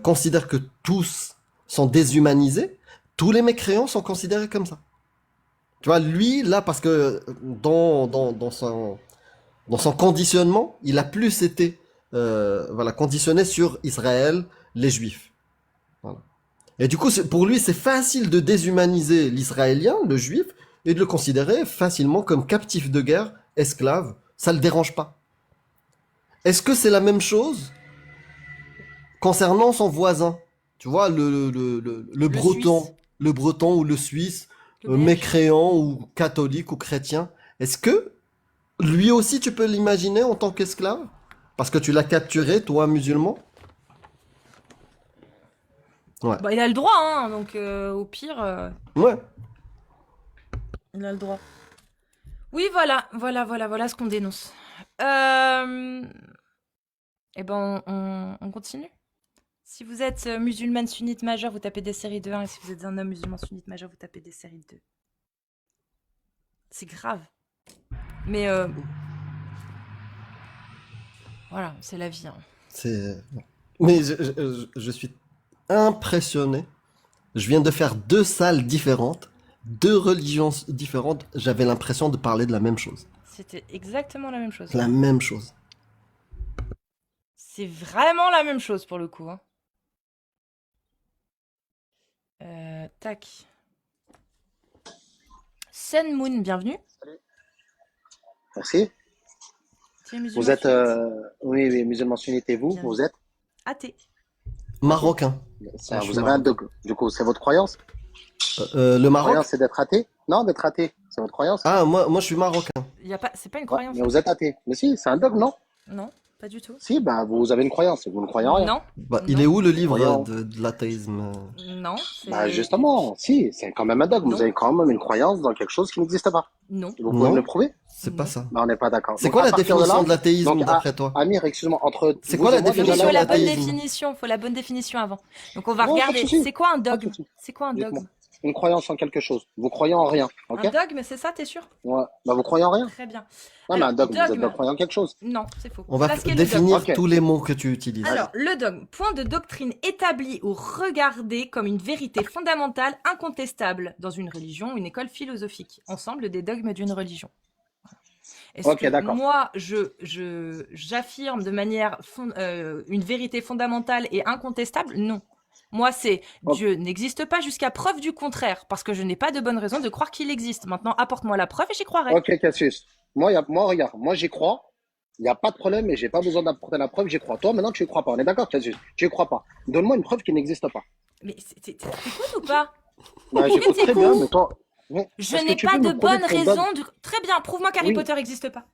considèrent que tous sont déshumanisés, tous les mécréants sont considérés comme ça. Tu vois, lui, là, parce que dans son conditionnement, il a plus été conditionné sur Israël, les Juifs. Voilà. Et du coup, pour lui, c'est facile de déshumaniser l'Israélien, le Juif, et de le considérer facilement comme captif de guerre, esclave. Ça le dérange pas. Est-ce que c'est la même chose concernant son voisin? Tu vois, le breton, Suisse. le breton ou le Suisse, Le Belge. mécréant ou catholique ou chrétien. Est-ce que lui aussi tu peux l'imaginer en tant qu'esclave? Parce que tu l'as capturé, toi, musulman? Ouais. Bah, il a le droit, hein, donc au pire, Ouais. il a le droit. Oui, voilà ce qu'on dénonce. Eh ben, on continue. Si vous êtes musulmane sunnite majeure, vous tapez des séries de 1, et si vous êtes un homme musulman sunnite majeur, vous tapez des séries de 2. C'est grave. Mais voilà, c'est la vie. Hein. Mais je suis impressionné. Je viens de faire 2 salles différentes, 2 religions différentes. J'avais l'impression de parler de la même chose. C'était exactement la même chose. La même chose. C'est vraiment la même chose pour le coup. Hein. Tac. Sun Moon, bienvenue. Merci. Tu es musulman Vous êtes, sunnite oui, musulman sunnite et vous, Bien. vous êtes Athée. Marocain. ça, je suis vous avez un marocain. dogme. Du coup, c'est votre croyance? Le Votre Maroc? croyance, c'est d'être athée? Non, d'être athée. C'est votre croyance? Ah, moi je suis marocain. C'est pas une Ouais, croyance. mais vous êtes athée. Mais si, c'est un dogme, non? Non, pas du tout. Si, bah, vous avez une croyance et vous ne croyez en rien. Non. Bah, Non. il est où le livre Voyons. de l'athéisme? Non. Bah, justement, si, c'est quand même un dogme. Non. Vous avez quand même une croyance dans quelque chose qui n'existe pas. Non. Vous pouvez Non. me le prouver? C'est pas ça. Bah, on n'est pas d'accord. C'est Donc, quoi à la partir définition là, de l'athéisme donc, d'après toi? Amir, excuse-moi, entre C'est vous quoi et la moi, Mais déjà, il définition faut de là, la bonne l'athéisme? définition. Faut la bonne définition avant. Donc on va Non, pas de regarder. souci. C'est quoi un Pas de dogme? souci. C'est quoi un Dites-moi. dogme? Une croyance en quelque chose. Vous croyez en rien, ok? Un dogme, c'est ça, t'es sûr? Ouais. Bah, vous croyez en rien? Très bien. Non, mais Alors, un dogme, vous êtes dogme. pas croyant en quelque chose. Non, c'est faux. On va Voilà ce qu'est le dogme. définir Ok. tous les mots que tu utilises. Alors, le dogme, point de doctrine établi ou regardé comme une vérité fondamentale, incontestable dans une religion ou une école philosophique. Ensemble des dogmes d'une religion. Est-ce Ok, que d'accord. moi, j'affirme de manière une vérité fondamentale et incontestable? Non. Moi, c'est Ok. Dieu n'existe pas jusqu'à preuve du contraire, parce que je n'ai pas de bonne raison de croire qu'il existe. Maintenant, apporte-moi la preuve et j'y croirai. Ok, Cassius. Moi, regarde, moi j'y crois. Il n'y a pas de problème et j'ai pas besoin d'apporter la preuve, j'y crois. Toi, maintenant, tu y crois pas. On est d'accord? Tu y crois pas. Donne-moi une preuve qui n'existe pas. Mais t'écoutes ou pas? Bah, j'écoute très bien, mais toi. Ouais. Je Est-ce que n'ai tu pas peux de me prouver bonne que ton dogme. raison de... Très bien, prouve-moi qu'Harry Oui. Potter n'existe pas.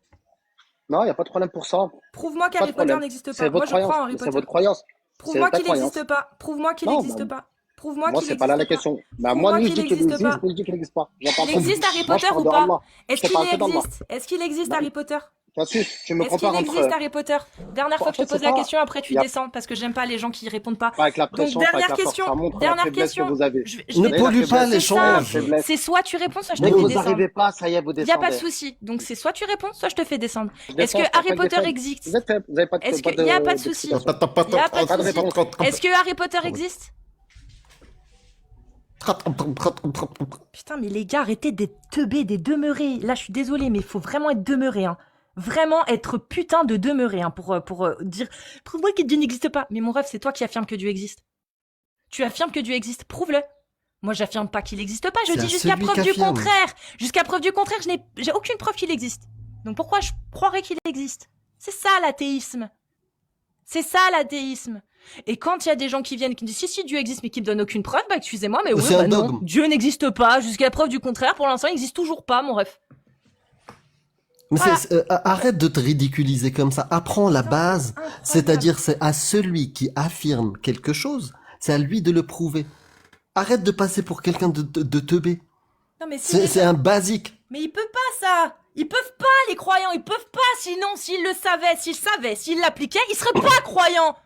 Non, il n'y a pas de problème pour ça. Prouve-moi Pas de qu'Harry Potter problème. n'existe C'est pas. Moi, votre je crois croyance. en Harry Mais c'est Potter. votre croyance. Prouve-moi C'est ta qu'il n'existe croyance. pas. Prouve-moi qu'il Non, n'existe bah, pas. Prouve-moi moi, qu'il c'est pas là la n'existe pas. question. Bah, moi, Prouve-moi ni je qu'il dis qu'il n'existe existe, pas. ni je dis qu'il n'existe pas. J'en parle Il que de existe vous. Harry Moi, je Potter parle ou de pas? Allah. Je Est-ce te qu'il parle que d'Allah. existe? Est-ce qu'il existe Bah, Harry Potter? bien sûr, tu me Est-ce qu'il compares existe entre. Harry Potter? Dernière En fois que je fait, te pose c'est la pas. question, après tu Il y a descends parce que j'aime pas les gens qui répondent pas. pas avec la Donc pression, pas avec dernière la force. question, Ça montre la dernière faiblesse que question. vous avez. Je Ne vais Vous pollue avez pas la faiblesse. Vous avez la l'échange. faiblesse. C'est soit tu réponds, soit je te Mais fais vous descendre. n'arrivez pas, ça y est, vous Il y a pas de descendez. souci. Donc c'est soit tu réponds, soit je te fais descendre. Je Est-ce descends, que je parle Harry pas de Potter défendre. existe? Vous êtes faible, vous n'avez pas de, Est-ce pas qu'il y a pas de souci? d'explication. Il y a pas Pas de de souci. réponse. Est-ce que Harry Potter existe? Putain, mais les gars, arrêtez d'être teubés, des demeurés. Là, je suis désolée, mais il faut vraiment être demeuré, hein. Vraiment être putain de demeuré, hein, pour dire « Prouve-moi que Dieu n'existe pas ». Mais mon rêve, c'est toi qui affirmes que Dieu existe. Tu affirmes que Dieu existe, prouve-le. Moi, j'affirme pas qu'il n'existe pas, je C'est dis à jusqu'à celui preuve qui du affirme. contraire. Jusqu'à preuve du contraire, j'ai aucune preuve qu'il existe. Donc pourquoi je croirais qu'il existe? C'est ça l'athéisme. C'est ça l'athéisme. Et quand il y a des gens qui viennent qui disent si Dieu existe mais qui me donnent aucune preuve, bah excusez-moi mais oui C'est un non, dogme. Dieu n'existe pas jusqu'à preuve du contraire. Pour l'instant, il n'existe toujours pas, mon ref. Mais Voilà. arrête de te ridiculiser comme ça. Apprends la base. Incroyable. C'est-à-dire, c'est à celui qui affirme quelque chose, c'est à lui de le prouver. Arrête de passer pour quelqu'un de teubé. Non mais C'est un basique. mais ils peuvent pas ça. Ils peuvent pas les croyants, ils peuvent pas. Sinon, s'ils le savaient, s'ils l'appliquaient, ils seraient pas croyants.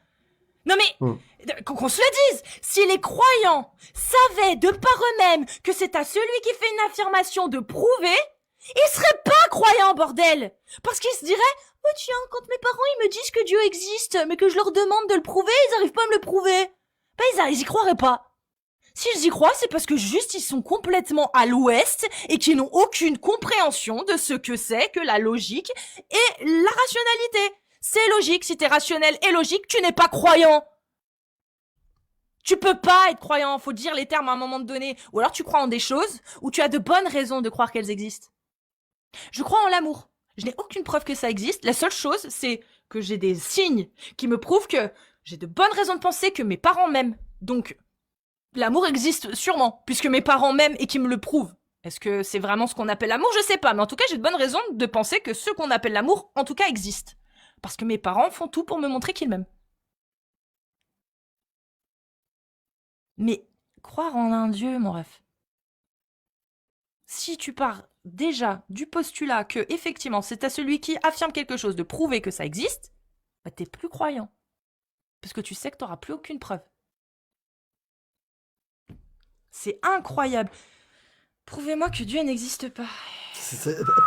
Non mais qu'on se le dise, si les croyants savaient de par eux-mêmes que c'est à celui qui fait une affirmation de prouver, ils seraient pas croyants, bordel. Parce qu'ils se diraient oh tiens, quand mes parents ils me disent que Dieu existe, mais que je leur demande de le prouver, ils arrivent pas à me le prouver. Ben ils y croiraient pas. S'ils y croient, c'est parce que juste ils sont complètement à l'ouest et qu'ils n'ont aucune compréhension de ce que c'est que la logique et la rationalité. C'est logique, si t'es rationnel et logique, tu n'es pas croyant. Tu peux pas être croyant, faut dire les termes à un moment donné. Ou alors tu crois en des choses, ou tu as de bonnes raisons de croire qu'elles existent. Je crois en l'amour. Je n'ai aucune preuve que ça existe. La seule chose, c'est que j'ai des signes qui me prouvent que j'ai de bonnes raisons de penser que mes parents m'aiment. Donc, l'amour existe sûrement, puisque mes parents m'aiment et qu'ils me le prouvent. Est-ce que c'est vraiment ce qu'on appelle l'amour? Je sais pas, mais en tout cas, j'ai de bonnes raisons de penser que ce qu'on appelle l'amour, en tout cas, existe. Parce que mes parents font tout pour me montrer qu'ils m'aiment. Mais croire en un Dieu, mon ref. Si tu pars déjà du postulat que, effectivement, c'est à celui qui affirme quelque chose de prouver que ça existe, bah t'es plus croyant. Parce que tu sais que t'auras plus aucune preuve. C'est incroyable. Prouvez-moi que Dieu n'existe pas.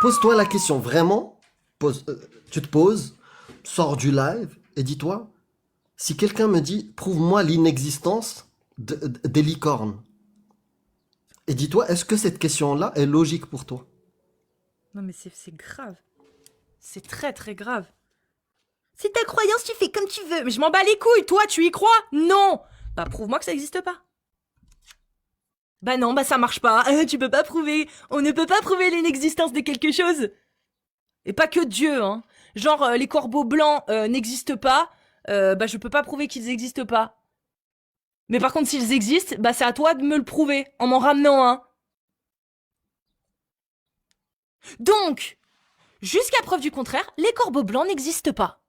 Pose-toi la question, vraiment. Tu te poses, sors du live et dis-toi, si quelqu'un me dit, prouve-moi l'inexistence des licornes. Et dis-toi, est-ce que cette question-là est logique pour toi? Non mais c'est grave. C'est très très grave. C'est ta croyance, tu fais comme tu veux. Mais je m'en bats les couilles, toi tu y crois? Non. Bah prouve-moi que ça n'existe pas. Bah non, bah ça marche pas. Tu peux pas prouver. On ne peut pas prouver l'inexistence de quelque chose. Et pas que Dieu, hein. Genre les corbeaux blancs n'existent pas. Bah je peux pas prouver qu'ils existent pas. Mais par contre s'ils existent, bah c'est à toi de me le prouver en m'en ramenant un. Donc, jusqu'à preuve du contraire, les corbeaux blancs n'existent pas.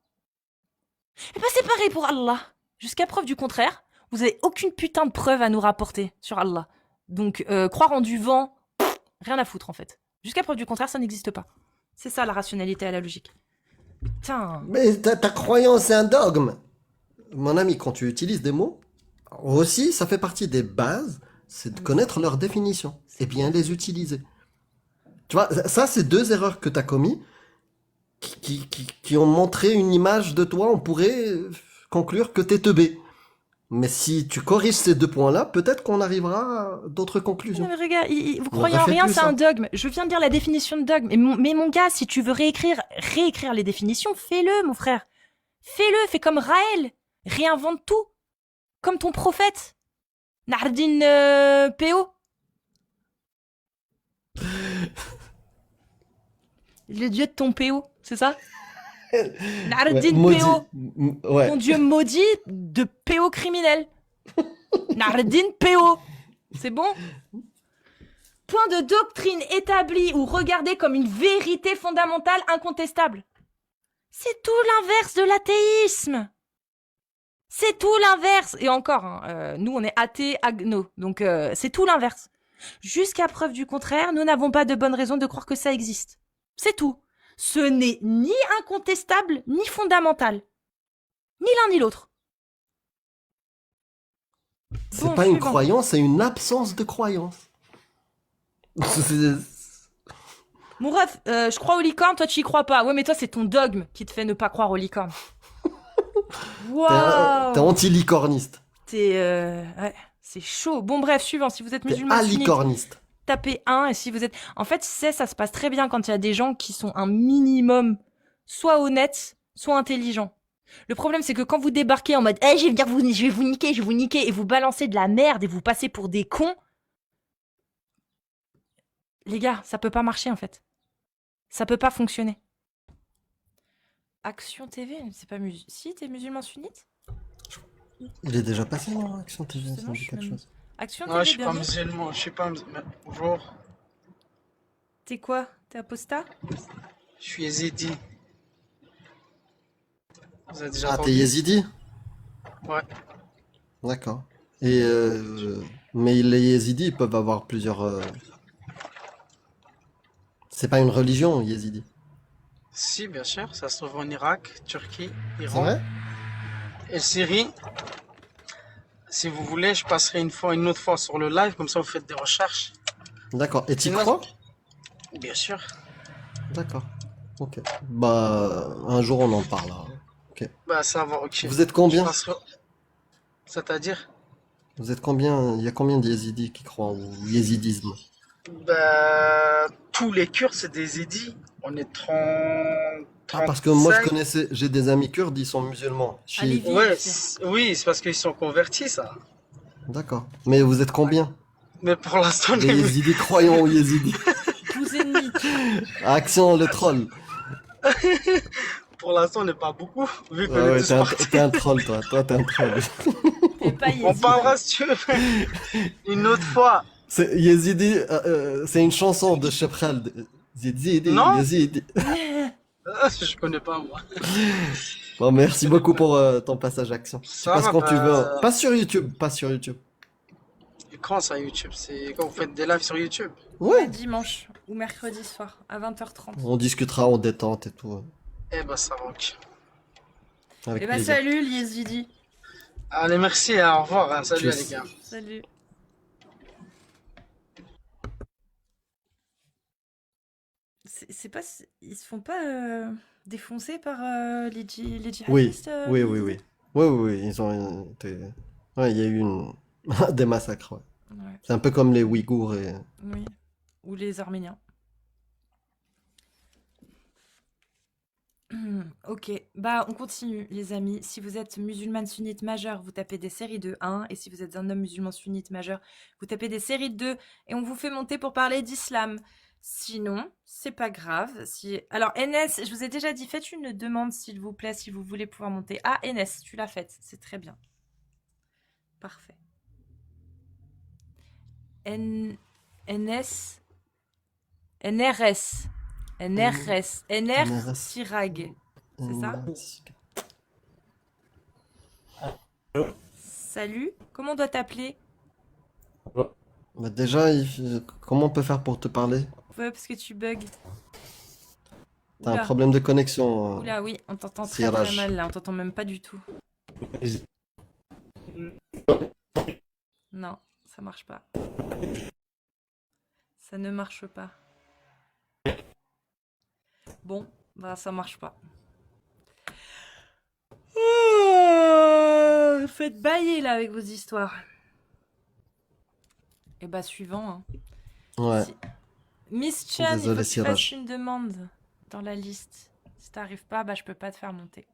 Et bah c'est pareil pour Allah. Jusqu'à preuve du contraire, vous avez aucune putain de preuve à nous rapporter sur Allah. Donc, croire en du vent, rien à foutre en fait. Jusqu'à preuve du contraire, ça n'existe pas. C'est ça la rationalité et la logique. Putain. Mais ta croyance est un dogme. Mon ami, quand tu utilises des mots, aussi, ça fait partie des bases, c'est de connaître leur définition et bien les utiliser. Tu vois, ça, c'est deux erreurs que tu as commis qui ont montré une image de toi. On pourrait conclure que t'es teubé. Mais si tu corriges ces deux points-là, peut-être qu'on arrivera à d'autres conclusions. Non mais regarde, vous Ne croyez en refais rien, plus c'est ça. un dogme. Je viens de dire la définition de dogme. Mais mon gars, si tu veux réécrire les définitions, fais-le, mon frère. Fais-le, fais comme Raël. Réinvente tout. Comme ton prophète. Nardine PO. Le dieu de ton PO, c'est ça? Nardine maudit. PO. Ouais. Mon Dieu maudit de PO criminel. Nardine PO. C'est bon? Point de doctrine établi ou regardé comme une vérité fondamentale incontestable. C'est tout l'inverse de l'athéisme. C'est tout l'inverse. Et encore, hein, nous on est athées, agno. Donc c'est tout l'inverse. Jusqu'à preuve du contraire, nous n'avons pas de bonne raison de croire que ça existe. C'est tout. Ce n'est ni incontestable, ni fondamental. Ni l'un ni l'autre. C'est Bon, pas une suivant. croyance, c'est une absence de croyance. C'est- Mon ref, je crois aux licornes, toi tu y crois pas. Ouais, mais toi c'est ton dogme qui te fait ne pas croire aux licornes. T'es Waouh. anti-licorniste. Ouais, c'est chaud. Bon bref, suivant. Si vous êtes T'es musulman sunnite, alicorniste. tapez 1. Et si vous êtes... En fait, ça se passe très bien quand il y a des gens qui sont un minimum soit honnêtes, soit intelligents. Le problème, c'est que quand vous débarquez en mode « Eh, je vais vous niquer » et vous balancez de la merde et vous passez pour des cons, les gars, ça peut pas marcher en fait. Ça peut pas fonctionner. Action TV, c'est pas musulman. Si, t'es musulman sunnite? Il est déjà passé, non, Action TV, ça Justement, me je dit suis quelque même- chose. Action Non, TV, je suis pas bienvenue. musulman, je suis pas musulman. Bonjour, T'es quoi? T'es apostat? je suis yézidi. Vous avez déjà Ah, t'es entendu? yézidi? Ouais. D'accord. Et mais les yézidis ils peuvent avoir plusieurs. C'est pas une religion, yézidi. Si, bien sûr, ça se trouve en Irak, Turquie, C'est Iran vrai? et Syrie. Si vous voulez, je passerai une autre fois sur le live, comme ça vous faites des recherches. D'accord. Et t'y Sinon- crois? Bien sûr. D'accord. Ok. Bah, un jour on en parlera. Bah, ça va, ok. Vous êtes Je combien? passerai- C'est-à-dire? Vous êtes combien? Il y a combien de yézidis qui croient au yézidisme? Bah, tous les Kurdes, c'est des yézidis. On est 30... Ah, parce que moi je 35. connaissais, j'ai des amis kurdes, ils sont musulmans. Allez, Chiites. Ouais, c'est- oui, c'est parce qu'ils sont convertis, ça. D'accord. Mais vous êtes combien? Mais pour l'instant, Les yézidis croyants aux yézidis. Vous ennemis. Action le troll. pour l'instant, on n'est pas beaucoup, vu qu'on Ouais, est ouais, tous t'es partis. un troll, toi. Toi, t'es un troll. T'es pas On yézidi. parlera si tu veux une autre fois. C'est Yezidi, c'est une chanson de Cheb Khaled. Yezidi, Non. Yezidi. Je connais pas, moi. Bon, merci beaucoup pour ton passage action. Tu Ça passes va, quand tu bah, veux. Hein. Pas sur YouTube, pas sur YouTube. Et quand ça, YouTube? C'est quand vous faites des lives sur YouTube? Ouais. Dimanche ou mercredi soir à 20h30. On discutera en détente et tout. Eh ben, ça va, ok. Avec Eh ben plaisir. salut les Yezidi. Allez, merci, hein, au revoir. Hein, salut, Tchuss. les gars. Salut. C'est pas... Ils se font pas défoncer par les Oui, djihadistes oui, les oui, oui. Yezidis? Oui, oui, oui. Ils ont été... Ouais, il y a eu des massacres. Ouais. Ouais, C'est un peu comme les Ouïghours et... oui. Ou les Arméniens. Ok, bah on continue les amis. Si vous êtes musulmane sunnite majeure, vous tapez des séries de 1. Et si vous êtes un homme musulman sunnite majeur, vous tapez des séries de 2. Et on vous fait monter pour parler d'islam. Sinon, c'est pas grave. Alors NS, je vous ai déjà dit, faites une demande s'il vous plaît, si vous voulez pouvoir monter. Ah NS, tu l'as faite, c'est très bien. Parfait. NS... NRS. NRS. NR Sirag. C'est ça? Salut. Comment on doit t'appeler? Bah déjà, comment on peut faire pour te parler? Ouais, parce que tu bugs. T'as un Oula. problème de connexion. Oula, oui, on t'entend très Siraj. très mal là. On t'entend même pas du tout. Non, ça marche pas. Ça ne marche pas. Bon, bah ça marche pas. Faites bailler là avec vos histoires. Et bah suivant. Hein. Ouais. Miss Chan, Désolé, il faut que tu Siraj. fasses une demande dans la liste. Si t'arrives pas, bah je peux pas te faire monter.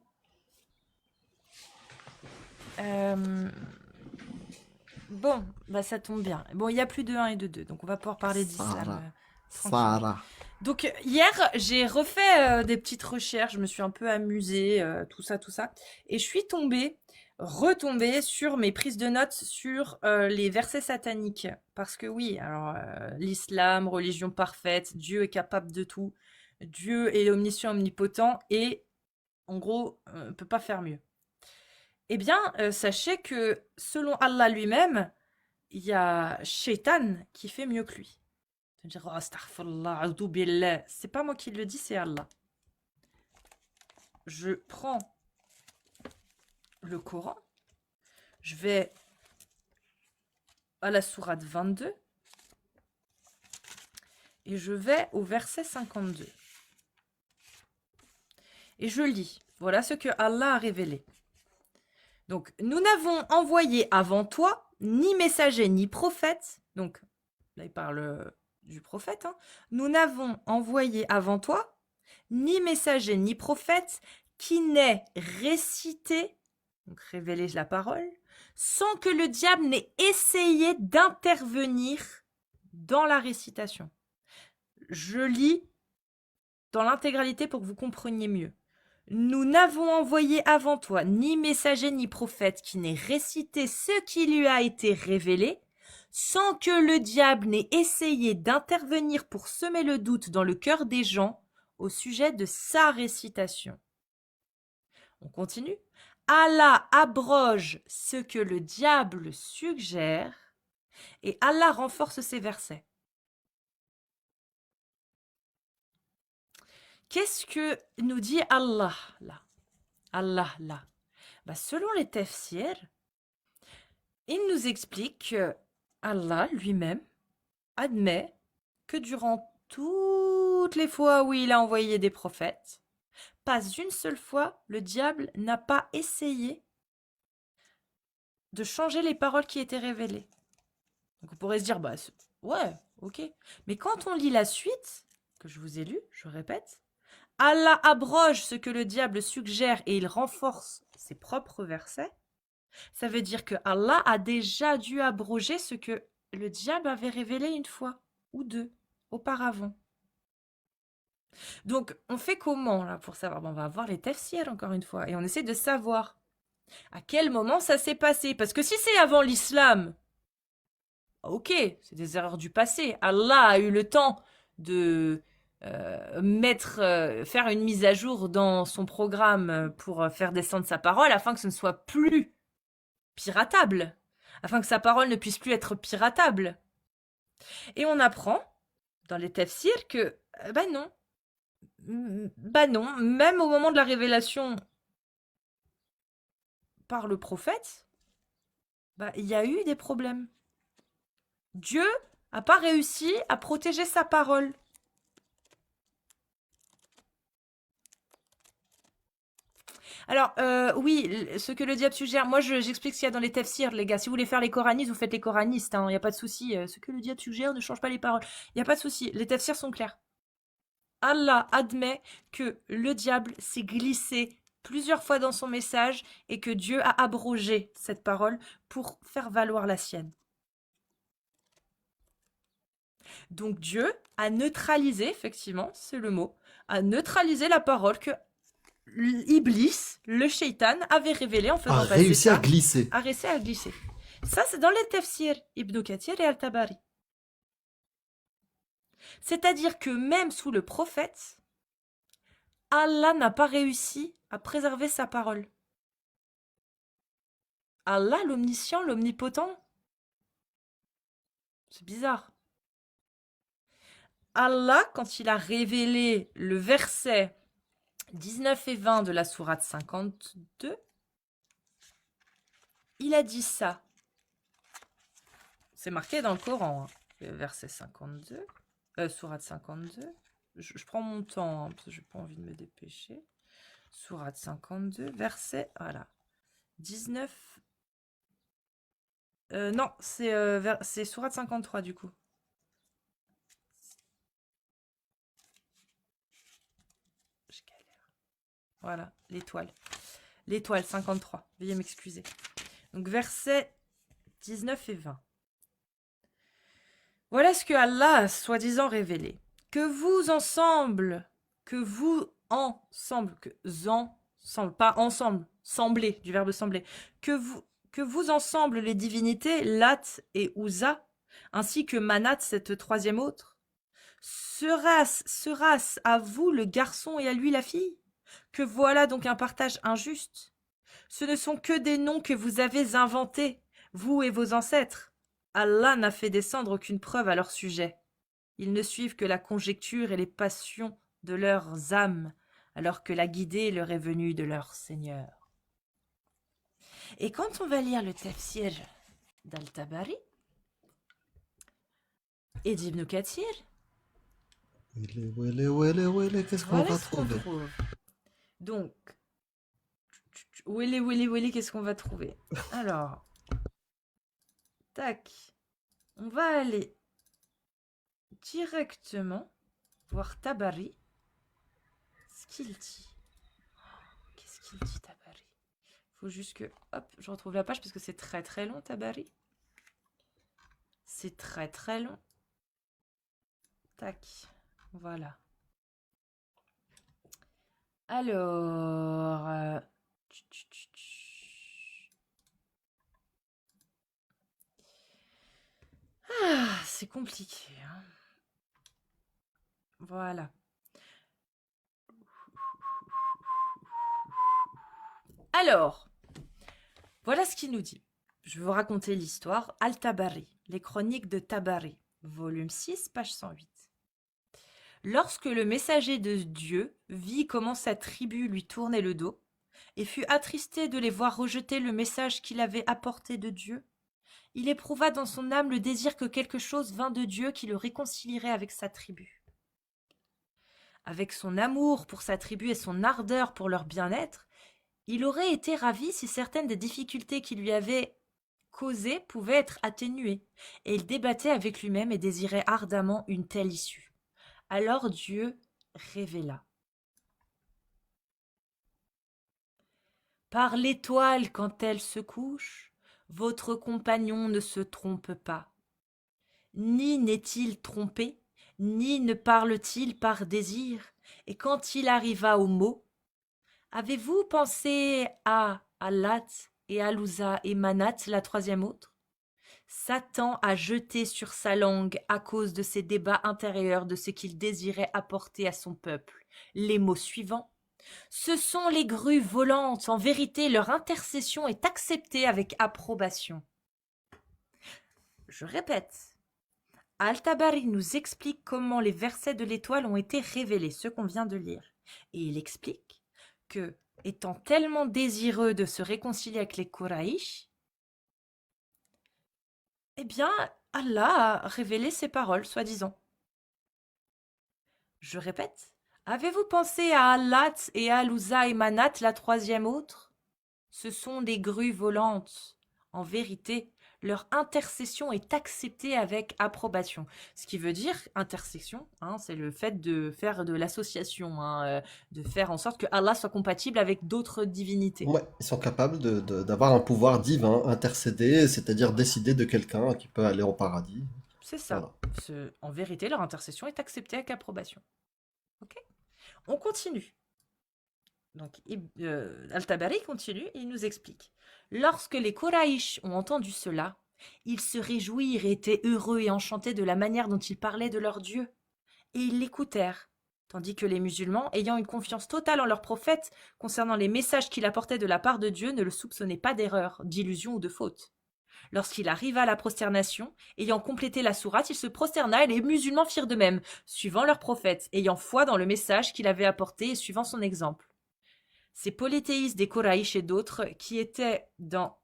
Bon, bah ça tombe bien. Bon, il y a plus de 1 et de 2, donc on va pouvoir parler d'islam. Sarah. Tranquille. Sarah. Donc hier, j'ai refait des petites recherches, je me suis un peu amusée, tout ça, tout ça. Et je suis retombée sur mes prises de notes sur les versets sataniques. Parce que oui, alors l'islam, religion parfaite, Dieu est capable de tout, Dieu est omniscient, omnipotent, et en gros, on ne peut pas faire mieux. Eh bien, sachez que selon Allah lui-même, il y a Shaitan qui fait mieux que lui. Tu vas dire, oh, astaghfirullah, a'udhu billah. C'est pas moi qui le dis, c'est Allah. Je prends le Coran, je vais à la sourate 22 et je vais au verset 52. Et je lis. Voilà ce que Allah a révélé. Donc, nous n'avons envoyé avant toi ni messager ni prophète. Donc, là, il parle du prophète. Hein. Nous n'avons envoyé avant toi ni messager ni prophète qui n'ait récité, donc révélé la parole, sans que le diable n'ait essayé d'intervenir dans la récitation. Je lis dans l'intégralité pour que vous compreniez mieux. Nous n'avons envoyé avant toi ni messager ni prophète qui n'ait récité ce qui lui a été révélé, sans que le diable n'ait essayé d'intervenir pour semer le doute dans le cœur des gens au sujet de sa récitation. On continue. Allah abroge ce que le diable suggère et Allah renforce ses versets. Qu'est-ce que nous dit Allah là? Allah là. Selon les tafsirs, il nous explique que Allah lui-même admet que durant toutes les fois où il a envoyé des prophètes, pas une seule fois le diable n'a pas essayé de changer les paroles qui étaient révélées. Donc on pourrait se dire, ouais, ok. Mais quand on lit la suite, que je vous ai lu, je répète, Allah abroge ce que le diable suggère et il renforce ses propres versets. Ça veut dire que Allah a déjà dû abroger ce que le diable avait révélé une fois ou deux auparavant. Donc, on fait comment là pour savoir? On va voir les tafsirs encore une fois et on essaie de savoir à quel moment ça s'est passé. Parce que si c'est avant l'islam, ok, c'est des erreurs du passé. Allah a eu le temps de faire une mise à jour dans son programme pour faire descendre sa parole afin que ce ne soit plus piratable, afin que sa parole ne puisse plus être piratable. Et on apprend dans les tafsirs que non, même au moment de la révélation par le prophète, il y a eu des problèmes. Dieu n'a pas réussi à protéger sa parole. Alors, oui, ce que le diable suggère, moi j'explique ce qu'il y a dans les tafsirs, les gars. Si vous voulez faire les coranistes, vous faites les coranistes, il n'y a pas de souci. Ce que le diable suggère ne change pas les paroles. Il n'y a pas de souci, les tafsirs sont clairs. Allah admet que le diable s'est glissé plusieurs fois dans son message et que Dieu a abrogé cette parole pour faire valoir la sienne. Donc Dieu a neutralisé, effectivement, c'est le mot, a neutralisé la parole que Iblis, le shaitan, avait révélée en faisant passer ça. A réussi à glisser. Ça, c'est dans les tafsirs, Ibn Kathir et Al-Tabari. C'est-à-dire que même sous le prophète, Allah n'a pas réussi à préserver sa parole. Allah, l'omniscient, l'omnipotent, c'est bizarre. Allah, quand il a révélé le verset 19 et 20 de la sourate 52, il a dit ça. C'est marqué dans le Coran, verset 52, sourate 52. Je prends mon temps, parce que je n'ai pas envie de me dépêcher. Sourate 52, verset, voilà, 19. Non, c'est sourate 53 du coup. Je galère. Voilà, l'étoile. L'étoile 53, veuillez m'excuser. Donc versets 19 et 20. Voilà ce que Allah a soi-disant révélé. Que vous ensemble, pas ensemble, sembler, du verbe sembler, que vous ensemble les divinités, Lat et Uza, ainsi que Manat, cette troisième autre, sera-ce à vous le garçon et à lui la fille? Que voilà donc un partage injuste. Ce ne sont que des noms que vous avez inventés, vous et vos ancêtres. Allah n'a fait descendre aucune preuve à leur sujet. Ils ne suivent que la conjecture et les passions de leurs âmes, alors que la guidée leur est venue de leur Seigneur. Et quand on va lire le tafsir d'Al-Tabari et d'Ibn Kathir, Qu'est-ce qu'on voilà va ce qu'on trouver? trouve. Donc, qu'est-ce qu'on va trouver? Alors, tac, on va aller directement voir Tabari. Ce qu'il dit. Qu'est-ce qu'il dit, Tabari? Faut juste que, hop, je retrouve la page parce que c'est très très long, Tabari. C'est très très long. Tac, voilà. Alors, c'est compliqué, hein. Voilà. Alors, voilà ce qu'il nous dit. Je vais vous raconter l'histoire. Al-Tabari, les chroniques de Tabari, volume 6, page 108. Lorsque le messager de Dieu vit comment sa tribu lui tournait le dos, et fut attristé de les voir rejeter le message qu'il avait apporté de Dieu, il éprouva dans son âme le désir que quelque chose vînt de Dieu qui le réconcilierait avec sa tribu. Avec son amour pour sa tribu et son ardeur pour leur bien-être, il aurait été ravi si certaines des difficultés qui lui avaient causées pouvaient être atténuées, et il débattait avec lui-même et désirait ardemment une telle issue. Alors Dieu révéla. Par l'étoile quand elle se couche, votre compagnon ne se trompe pas. Ni n'est-il trompé, ni ne parle-t-il par désir, et quand il arriva au mot, avez-vous pensé à Allat et à Louza et Manat, la troisième autre? Satan a jeté sur sa langue, à cause de ses débats intérieurs, de ce qu'il désirait apporter à son peuple, les mots suivants. Ce sont les grues volantes, en vérité leur intercession est acceptée avec approbation. Je répète, Al-Tabari nous explique comment les versets de l'étoile ont été révélés, ce qu'on vient de lire. Et il explique que, étant tellement désireux de se réconcilier avec les Quraïsh, eh bien, Allah a révélé ces paroles, soi-disant. Je répète, avez-vous pensé à Allat et à Louza et Manat, la troisième autre? Ce sont des grues volantes. En vérité, leur intercession est acceptée avec approbation. Ce qui veut dire, intercession, hein, c'est le fait de faire de l'association, hein, de faire en sorte que Allah soit compatible avec d'autres divinités. Ouais, ils sont capables d'avoir un pouvoir divin, intercéder, c'est-à-dire décider de quelqu'un qui peut aller au paradis. C'est ça. Voilà. En vérité, leur intercession est acceptée avec approbation. Ok? On continue. Donc, Al-Tabari continue et il nous explique. Lorsque les Quraïsh ont entendu cela, ils se réjouirent et étaient heureux et enchantés de la manière dont ils parlaient de leur Dieu. Et ils l'écoutèrent, tandis que les musulmans, ayant une confiance totale en leur prophète concernant les messages qu'il apportait de la part de Dieu, ne le soupçonnaient pas d'erreur, d'illusion ou de faute. Lorsqu'il arriva à la prosternation, ayant complété la sourate, il se prosterna et les musulmans firent de même, suivant leur prophète, ayant foi dans le message qu'il avait apporté et suivant son exemple. Ces polythéistes des Quraïsh et d'autres qui étaient dans...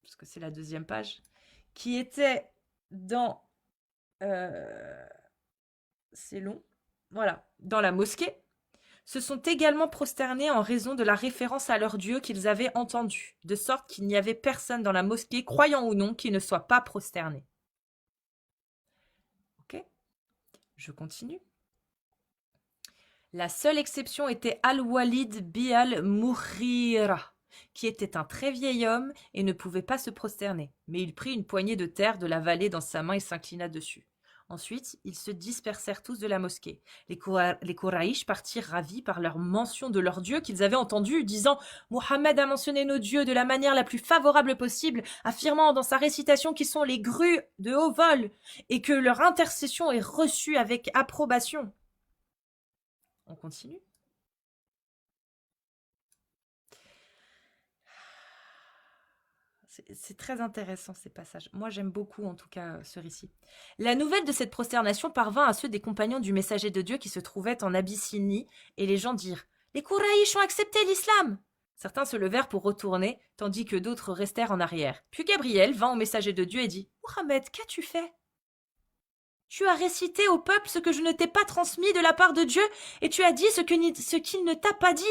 Parce que c'est la deuxième page. Qui étaient dans... c'est long. Voilà. Dans la mosquée, se sont également prosternés en raison de la référence à leur Dieu qu'ils avaient entendu, de sorte qu'il n'y avait personne dans la mosquée, croyant ou non, qui ne soit pas prosterné. Ok? Je continue. La seule exception était Al-Walid bi al-Mughira, qui était un très vieil homme et ne pouvait pas se prosterner, mais il prit une poignée de terre de la vallée dans sa main et s'inclina dessus. Ensuite, ils se dispersèrent tous de la mosquée. Les Koraïch partirent ravis par leur mention de leur Dieu qu'ils avaient entendu, disant « Mohammed a mentionné nos dieux de la manière la plus favorable possible, affirmant dans sa récitation qu'ils sont les grues de haut vol et que leur intercession est reçue avec approbation. » On continue. C'est très intéressant ces passages. Moi j'aime beaucoup en tout cas ce récit. La nouvelle de cette prosternation parvint à ceux des compagnons du messager de Dieu qui se trouvaient en Abyssinie, et les gens dirent « Les Kouraïch ont accepté l'islam !» Certains se levèrent pour retourner, tandis que d'autres restèrent en arrière. Puis Gabriel vint au messager de Dieu et dit « Mohammed, qu'as-tu fait ? Tu as récité au peuple ce que je ne t'ai pas transmis de la part de Dieu, et tu as dit ce qu'il ne t'a pas dit. »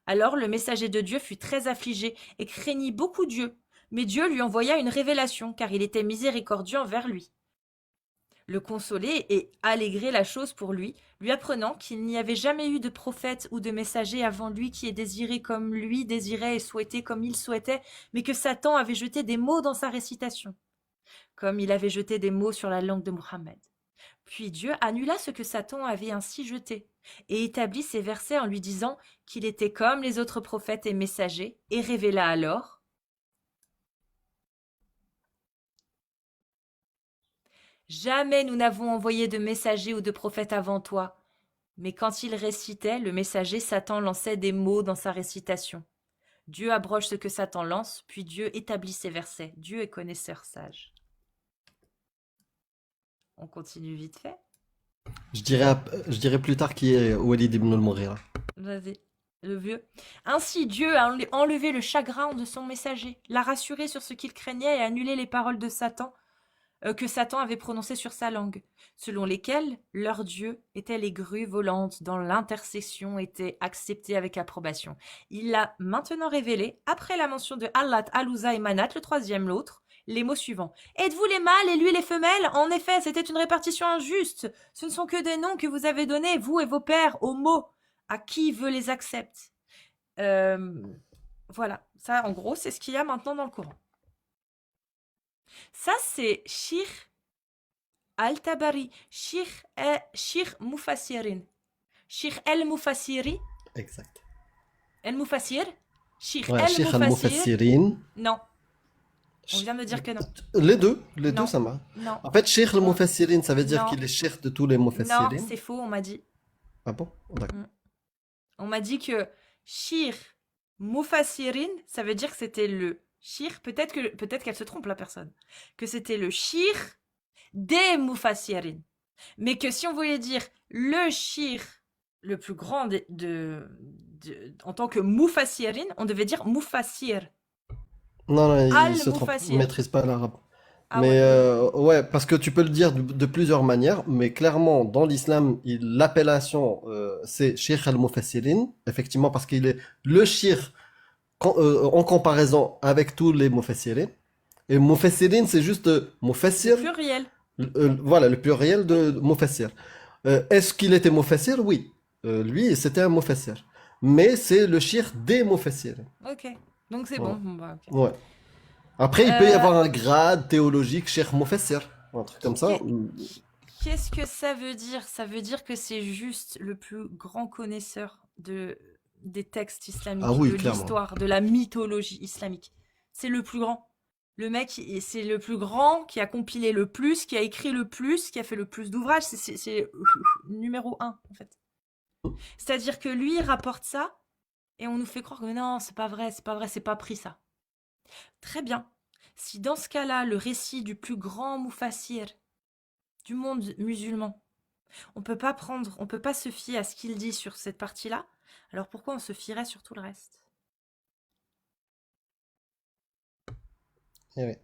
Alors le messager de Dieu fut très affligé et craignit beaucoup Dieu. Mais Dieu lui envoya une révélation, car il était miséricordieux envers lui. Le consoler et allégrer la chose pour lui, lui apprenant qu'il n'y avait jamais eu de prophète ou de messager avant lui qui ait désiré comme lui désirait et souhaité comme il souhaitait, mais que Satan avait jeté des mots dans sa récitation, comme il avait jeté des mots sur la langue de Mohammed. Puis Dieu annula ce que Satan avait ainsi jeté, et établit ces versets en lui disant qu'il était comme les autres prophètes et messagers, et révéla alors « Jamais nous n'avons envoyé de messagers ou de prophètes avant toi. » Mais quand il récitait, le messager Satan lançait des mots dans sa récitation. Dieu abroge ce que Satan lance, puis Dieu établit ces versets. Dieu est connaisseur sage. On continue vite fait. Je dirais plus tard qui est Walid ibn al-Mughira. Vas-y, le vieux. Ainsi, Dieu a enlevé le chagrin de son messager, l'a rassuré sur ce qu'il craignait et annulé les paroles de Satan, que Satan avait prononcées sur sa langue, selon lesquelles leur Dieu était les grues volantes dans l'intercession étaient acceptées avec approbation. Il l'a maintenant révélé, après la mention de Allat, Al-Uzza et Manat, le troisième, l'autre, les mots suivants. Êtes-vous les mâles et lui les femelles? En effet, c'était une répartition injuste. Ce ne sont que des noms que vous avez donnés, vous et vos pères, aux mots. À qui veut les accepte. Voilà. Ça, en gros, c'est ce qu'il y a maintenant dans le Coran. Ça, c'est Shir al-Tabari. Shir Mufassirin. Shir el-Mufassiri. Exact. El-Mufassir. Shir Ouais, Sheikh el-Mufassir. al-Mufassirin. Non. On vient de me dire que non. Les deux Non. ça marche. Non. En fait, Sheikh al-Mufassirin, ça veut dire Non. qu'il est cheikh de tous les Non, Mufassirin. c'est faux, on m'a dit. Ah bon? D'accord. On m'a dit que Shir Mufassirin, ça veut dire que c'était le Shir, peut-être qu'elle se trompe la personne, que c'était le Shir des Mufassirin. Mais que si on voulait dire le Shir le plus grand en tant que Mufassirin, on devait dire Mufassir. Non, il se trompe, Al-Mufassir. il maîtrise pas l'arabe. Ah Mais ouais. ouais, parce que tu peux le dire de plusieurs manières, mais clairement, dans l'islam, l'appellation, c'est Sheikh al-Mufassirin, effectivement, parce qu'il est le Sheikh en comparaison avec tous les Mufassirin. Et Mufassirin, c'est juste Mufassir, Pluriel. voilà, le pluriel de Mufassir. Est-ce qu'il était Mufassir? Oui. Lui, c'était un Mufassir. Mais c'est le Sheikh des Mufassirin. Ok. Donc c'est Voilà. bon. Bah, ok. Ouais. Après, il peut y avoir un grade théologique Cheikh Mufassir, un truc comme ça. Qu'est-ce que ça veut dire? Ça veut dire que c'est juste le plus grand connaisseur des textes islamiques, Ah oui, de clairement. l'histoire, de la mythologie islamique. C'est le plus grand. Le mec, c'est le plus grand qui a compilé le plus, qui a écrit le plus, qui a fait le plus d'ouvrages. C'est numéro 1, en fait. C'est-à-dire que lui, il rapporte ça, et on nous fait croire que non, c'est pas vrai, c'est pas pris ça. Très bien. Si dans ce cas-là, le récit du plus grand Mufassir du monde musulman, on peut pas se fier à ce qu'il dit sur cette partie-là, alors pourquoi on se fierait sur tout le reste? Eh oui.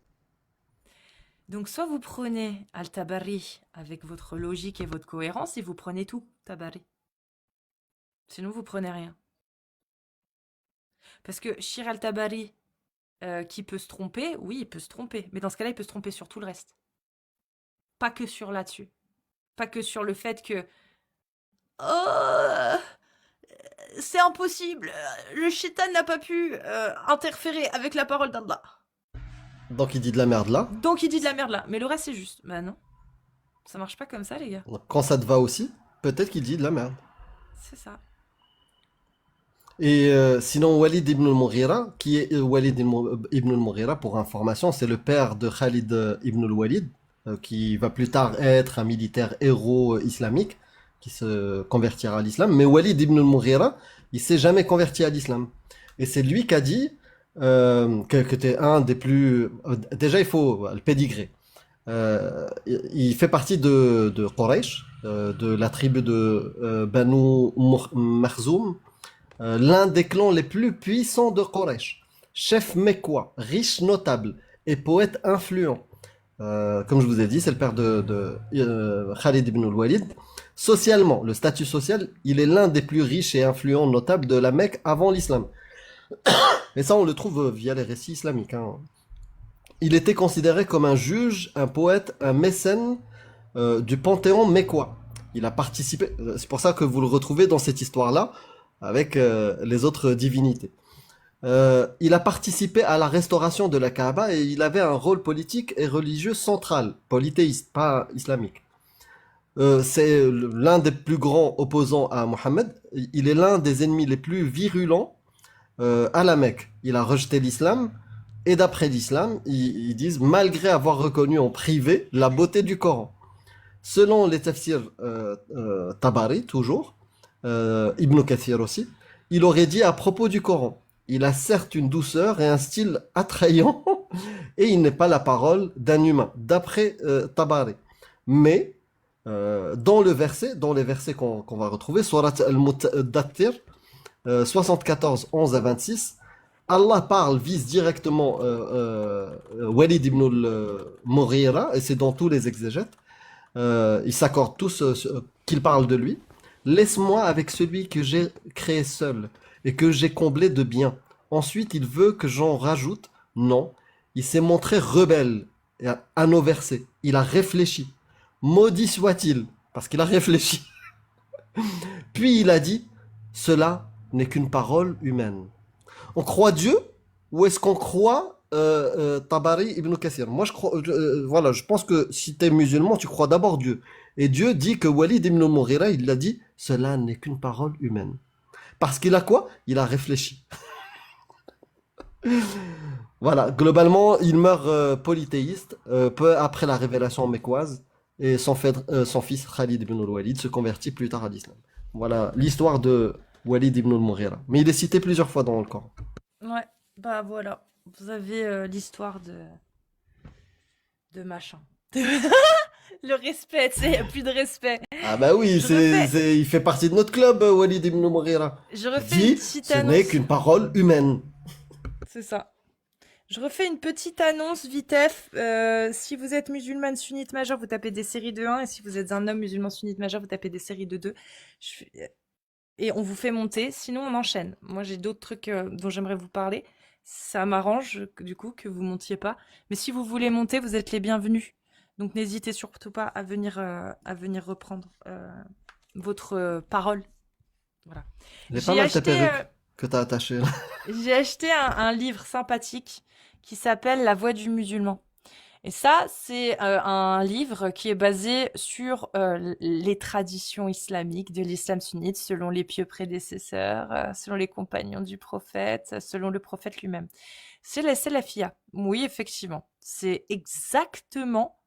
Donc soit vous prenez Al-Tabari avec votre logique et votre cohérence et vous prenez tout, Tabari. Sinon vous prenez rien. Parce que Shir Al-Tabari, qui peut se tromper, oui, il peut se tromper. Mais dans ce cas-là, il peut se tromper sur tout le reste. Pas que sur là-dessus. Pas que sur le fait que... Oh, c'est impossible. Le shaitan n'a pas pu interférer avec la parole d'Allah. Donc il dit de la merde là. Donc il dit de la merde là. Mais le reste, c'est juste. Bah non. Ça marche pas comme ça, les gars. Quand ça te va aussi, peut-être qu'il dit de la merde. C'est ça. Et sinon, Walid ibn al-Mughira, qui est ibn al-Mughira, pour information, c'est le père de Khalid ibn al-Walid, qui va plus tard être un militaire héros islamique, qui se convertira à l'islam. Mais Walid ibn al-Mughira, il s'est jamais converti à l'islam. Et c'est lui qui a dit que tu es un des plus... déjà, il faut le pédigré. Il fait partie de Quraysh, de la tribu de Banu Makhzoum, l'un des clans les plus puissants de Quraysh, chef mécois, riche, notable et poète influent. Comme je vous ai dit, c'est le père de Khalid ibn al-Walid. Socialement, le statut social, il est l'un des plus riches et influents notables de la Mecque avant l'islam. Et ça, on le trouve via les récits islamiques. Hein. Il était considéré comme un juge, un poète, un mécène du panthéon mécois. Il a participé, c'est pour ça que vous le retrouvez dans cette histoire-là, avec les autres divinités. Il a participé à la restauration de la Kaaba et il avait un rôle politique et religieux central, polythéiste, pas islamique. C'est l'un des plus grands opposants à Mohammed. Il est l'un des ennemis les plus virulents à la Mecque. Il a rejeté l'islam et d'après l'islam, ils disent malgré avoir reconnu en privé la beauté du Coran. Selon les tafsirs Tabari, toujours, Ibn Kathir aussi, il aurait dit à propos du Coran, il a certes une douceur et un style attrayant et il n'est pas la parole d'un humain, d'après Tabari. Mais dans les versets qu'on va retrouver, Surat al-Muddathir, 74, 11 à 26, Allah vise directement Walid ibn al-Mughira, et c'est dans tous les exégètes. Ils s'accordent tous qu'il parle de lui. Laisse-moi avec celui que j'ai créé seul et que j'ai comblé de bien. Ensuite, il veut que j'en rajoute. Non, il s'est montré rebelle à nos versets. Il a réfléchi. Maudit soit-il, parce qu'il a réfléchi. Puis il a dit, cela n'est qu'une parole humaine. On croit Dieu ou est-ce qu'on croit Tabari ibn Kathir? Moi, je crois, voilà, je pense que si tu es musulman, tu crois d'abord Dieu. Et Dieu dit que Walid ibn al-Mughira, il l'a dit, cela n'est qu'une parole humaine. Parce qu'il a quoi? Il a réfléchi. Voilà, globalement, il meurt polythéiste peu après la révélation mécoise et son fils Khalid ibn al-Walid se convertit plus tard à l'islam. Voilà l'histoire de Walid ibn al-Mughira. Mais il est cité plusieurs fois dans le Coran. Ouais, bah voilà. Vous avez l'histoire de machin. Le respect, tu sais, y a plus de respect. Ah bah oui, il fait partie de notre club, Walid ibn al-Mughira. Je refais Dit, une petite ce annonce. n'est qu'une parole humaine. C'est ça. Je refais une petite annonce, vitef. Si vous êtes musulmane sunnite majeure, vous tapez des séries de 1. Et si vous êtes un homme musulman sunnite majeur, vous tapez des séries de 2. Et on vous fait monter. Sinon, on enchaîne. Moi, j'ai d'autres trucs dont j'aimerais vous parler. Ça m'arrange, du coup, que vous montiez pas. Mais si vous voulez monter, vous êtes les bienvenus. Donc, n'hésitez surtout pas à venir reprendre votre parole. Voilà. Il est pas mal ta perruque que t'as attachée là. J'ai acheté un livre sympathique qui s'appelle La Voix du musulman. Et ça, c'est un livre qui est basé sur les traditions islamiques de l'islam sunnite, selon les pieux prédécesseurs, selon les compagnons du prophète, selon le prophète lui-même. C'est la salafia. Oui, effectivement. C'est exactement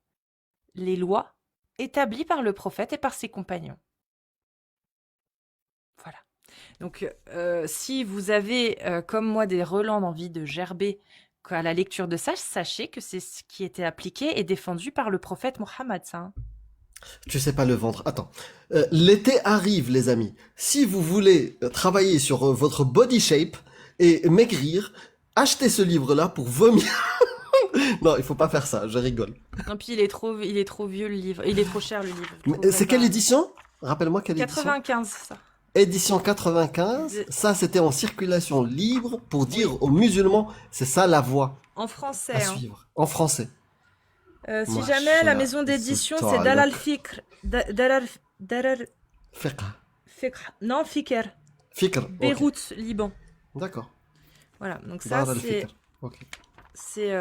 les lois établies par le prophète et par ses compagnons. Voilà. Donc, si vous avez, comme moi, des relents d'envie de gerber à la lecture de ça, sachez que c'est ce qui était appliqué et défendu par le prophète Mohammed. Ça, hein. Tu sais pas le vendre. Attends. L'été arrive, les amis. Si vous voulez travailler sur votre body shape et maigrir, achetez ce livre-là pour vomir. Non, il faut pas faire ça, je rigole. Non, puis il est trop vieux le livre. Il est trop cher le livre. Mais c'est quelle édition? Rappelle-moi quelle édition. 95, ça. Édition 95, ça c'était en circulation libre pour dire aux musulmans, c'est ça la voie En français. à suivre. En français. Si jamais la maison d'édition, c'est Dalal Fikr. Dalal Fiqh. Non, Fikr. Fikr. Beyrouth, Liban. D'accord. Voilà, donc ça Dalal c'est... Fikr. Ok. C'est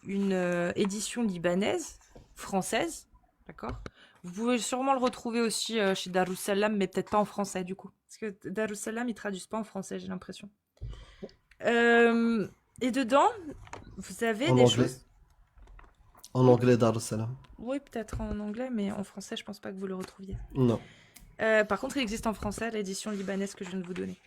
une édition libanaise, française, D'accord? Vous pouvez sûrement le retrouver aussi chez Darussalam, mais peut-être pas en français du coup. Parce que Darussalam, ils traduisent pas en français, j'ai l'impression. Et dedans, vous avez En des anglais. choses. En anglais, Dar es Salaam. Oui, peut-être en anglais, mais en français, je pense pas que vous le retrouviez. Non. Par contre, il existe en français, l'édition libanaise que je viens de vous donner.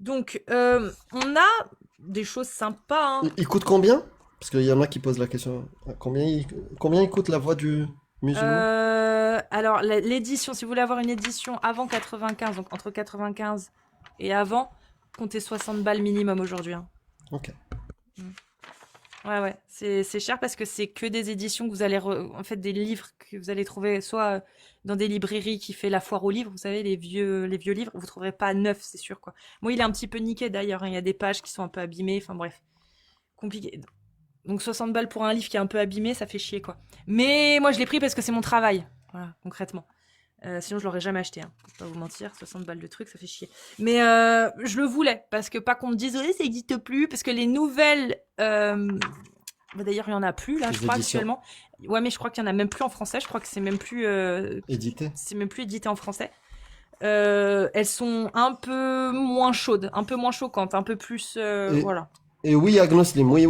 Donc, on a des choses sympas. Hein. Il coûte combien? Parce qu'il y en a qui posent la question. Combien il coûte la voix du musulman? Alors, l'édition, si vous voulez avoir une édition avant 95, donc entre 95 et avant, comptez 60 balles minimum aujourd'hui. Hein. Ok. Ouais, c'est cher parce que c'est que des éditions que vous allez, en fait, des livres que vous allez trouver soit dans des librairies qui fait la foire aux livres, vous savez, les vieux livres, vous trouverez pas neufs, c'est sûr, quoi. Moi, il est un petit peu niqué d'ailleurs, hein, il y a des pages qui sont un peu abîmées, enfin bref, compliqué. Donc 60 balles pour un livre qui est un peu abîmé, ça fait chier, quoi. Mais moi, je l'ai pris parce que c'est mon travail, voilà, concrètement. Sinon, je l'aurais jamais acheté, hein. Je vais pas vous mentir, 60 balles de trucs, ça fait chier. Mais je le voulais, parce que pas qu'on me dise, oui, ça n'existe plus, parce que les nouvelles... D'ailleurs, il y en a plus, là, Les je crois, éditions. actuellement. Ouais, mais je crois qu'il y en a même plus en français, je crois que c'est même plus... Édité. c'est même plus édité en français. Elles sont un peu moins chaudes, un peu moins choquantes, un peu plus... Et- voilà. Et oui, Agnoslim, oui.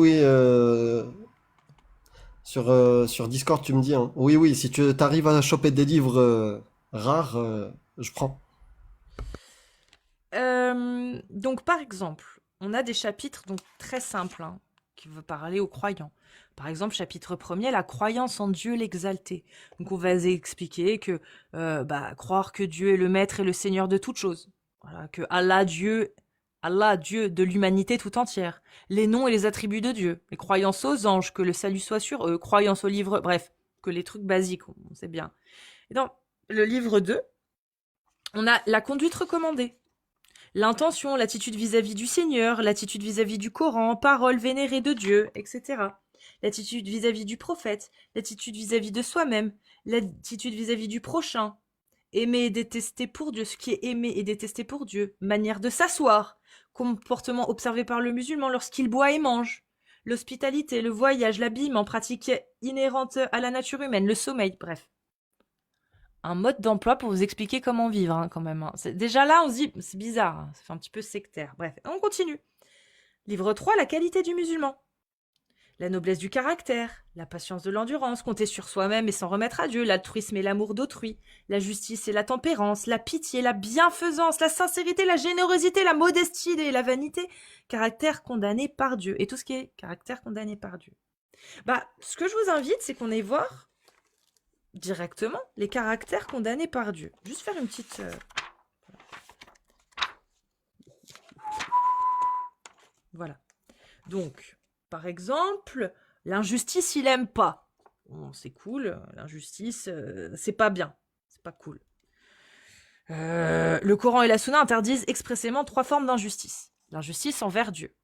Sur Discord, tu me dis, hein. Oui, si tu arrives à choper des livres rares, je prends. Donc, par exemple, on a des chapitres donc très simples hein, qui veulent parler aux croyants. Par exemple, chapitre 1er, la croyance en Dieu l'exalté. Donc, on va expliquer que croire que Dieu est le maître et le seigneur de toutes choses. Voilà, que Allah, Dieu de l'humanité tout entière. Les noms et les attributs de Dieu. Les croyances aux anges, que le salut soit sur eux. Croyances aux livres, bref, que les trucs basiques, on sait bien. Et dans le livre 2, on a la conduite recommandée. L'intention, l'attitude vis-à-vis du Seigneur, l'attitude vis-à-vis du Coran, parole vénérée de Dieu, etc. L'attitude vis-à-vis du prophète, l'attitude vis-à-vis de soi-même, l'attitude vis-à-vis du prochain. Aimer et détester pour Dieu, ce qui est aimé et détesté pour Dieu. Manière de s'asseoir, comportement observé par le musulman lorsqu'il boit et mange. L'hospitalité, le voyage, l'habillement, pratique inhérente à la nature humaine, le sommeil, bref. Un mode d'emploi pour vous expliquer comment vivre, hein, quand même. Hein. Déjà là, on se dit, c'est bizarre, hein, ça fait un petit peu sectaire. Bref, on continue. Livre 3, la qualité du musulman. La noblesse du caractère, la patience de l'endurance, compter sur soi-même et s'en remettre à Dieu, l'altruisme et l'amour d'autrui, la justice et la tempérance, la pitié, la bienfaisance, la sincérité, la générosité, la modestie et la vanité, caractère condamné par Dieu. Et tout ce qui est caractère condamné par Dieu. Ce que je vous invite, c'est qu'on aille voir directement les caractères condamnés par Dieu. Juste faire une petite... Voilà. Donc, par exemple, l'injustice, il aime pas. Bon, c'est cool, l'injustice, c'est pas bien. C'est pas cool. Le Coran et la Sunna interdisent expressément 3 formes d'injustice. L'injustice envers Dieu.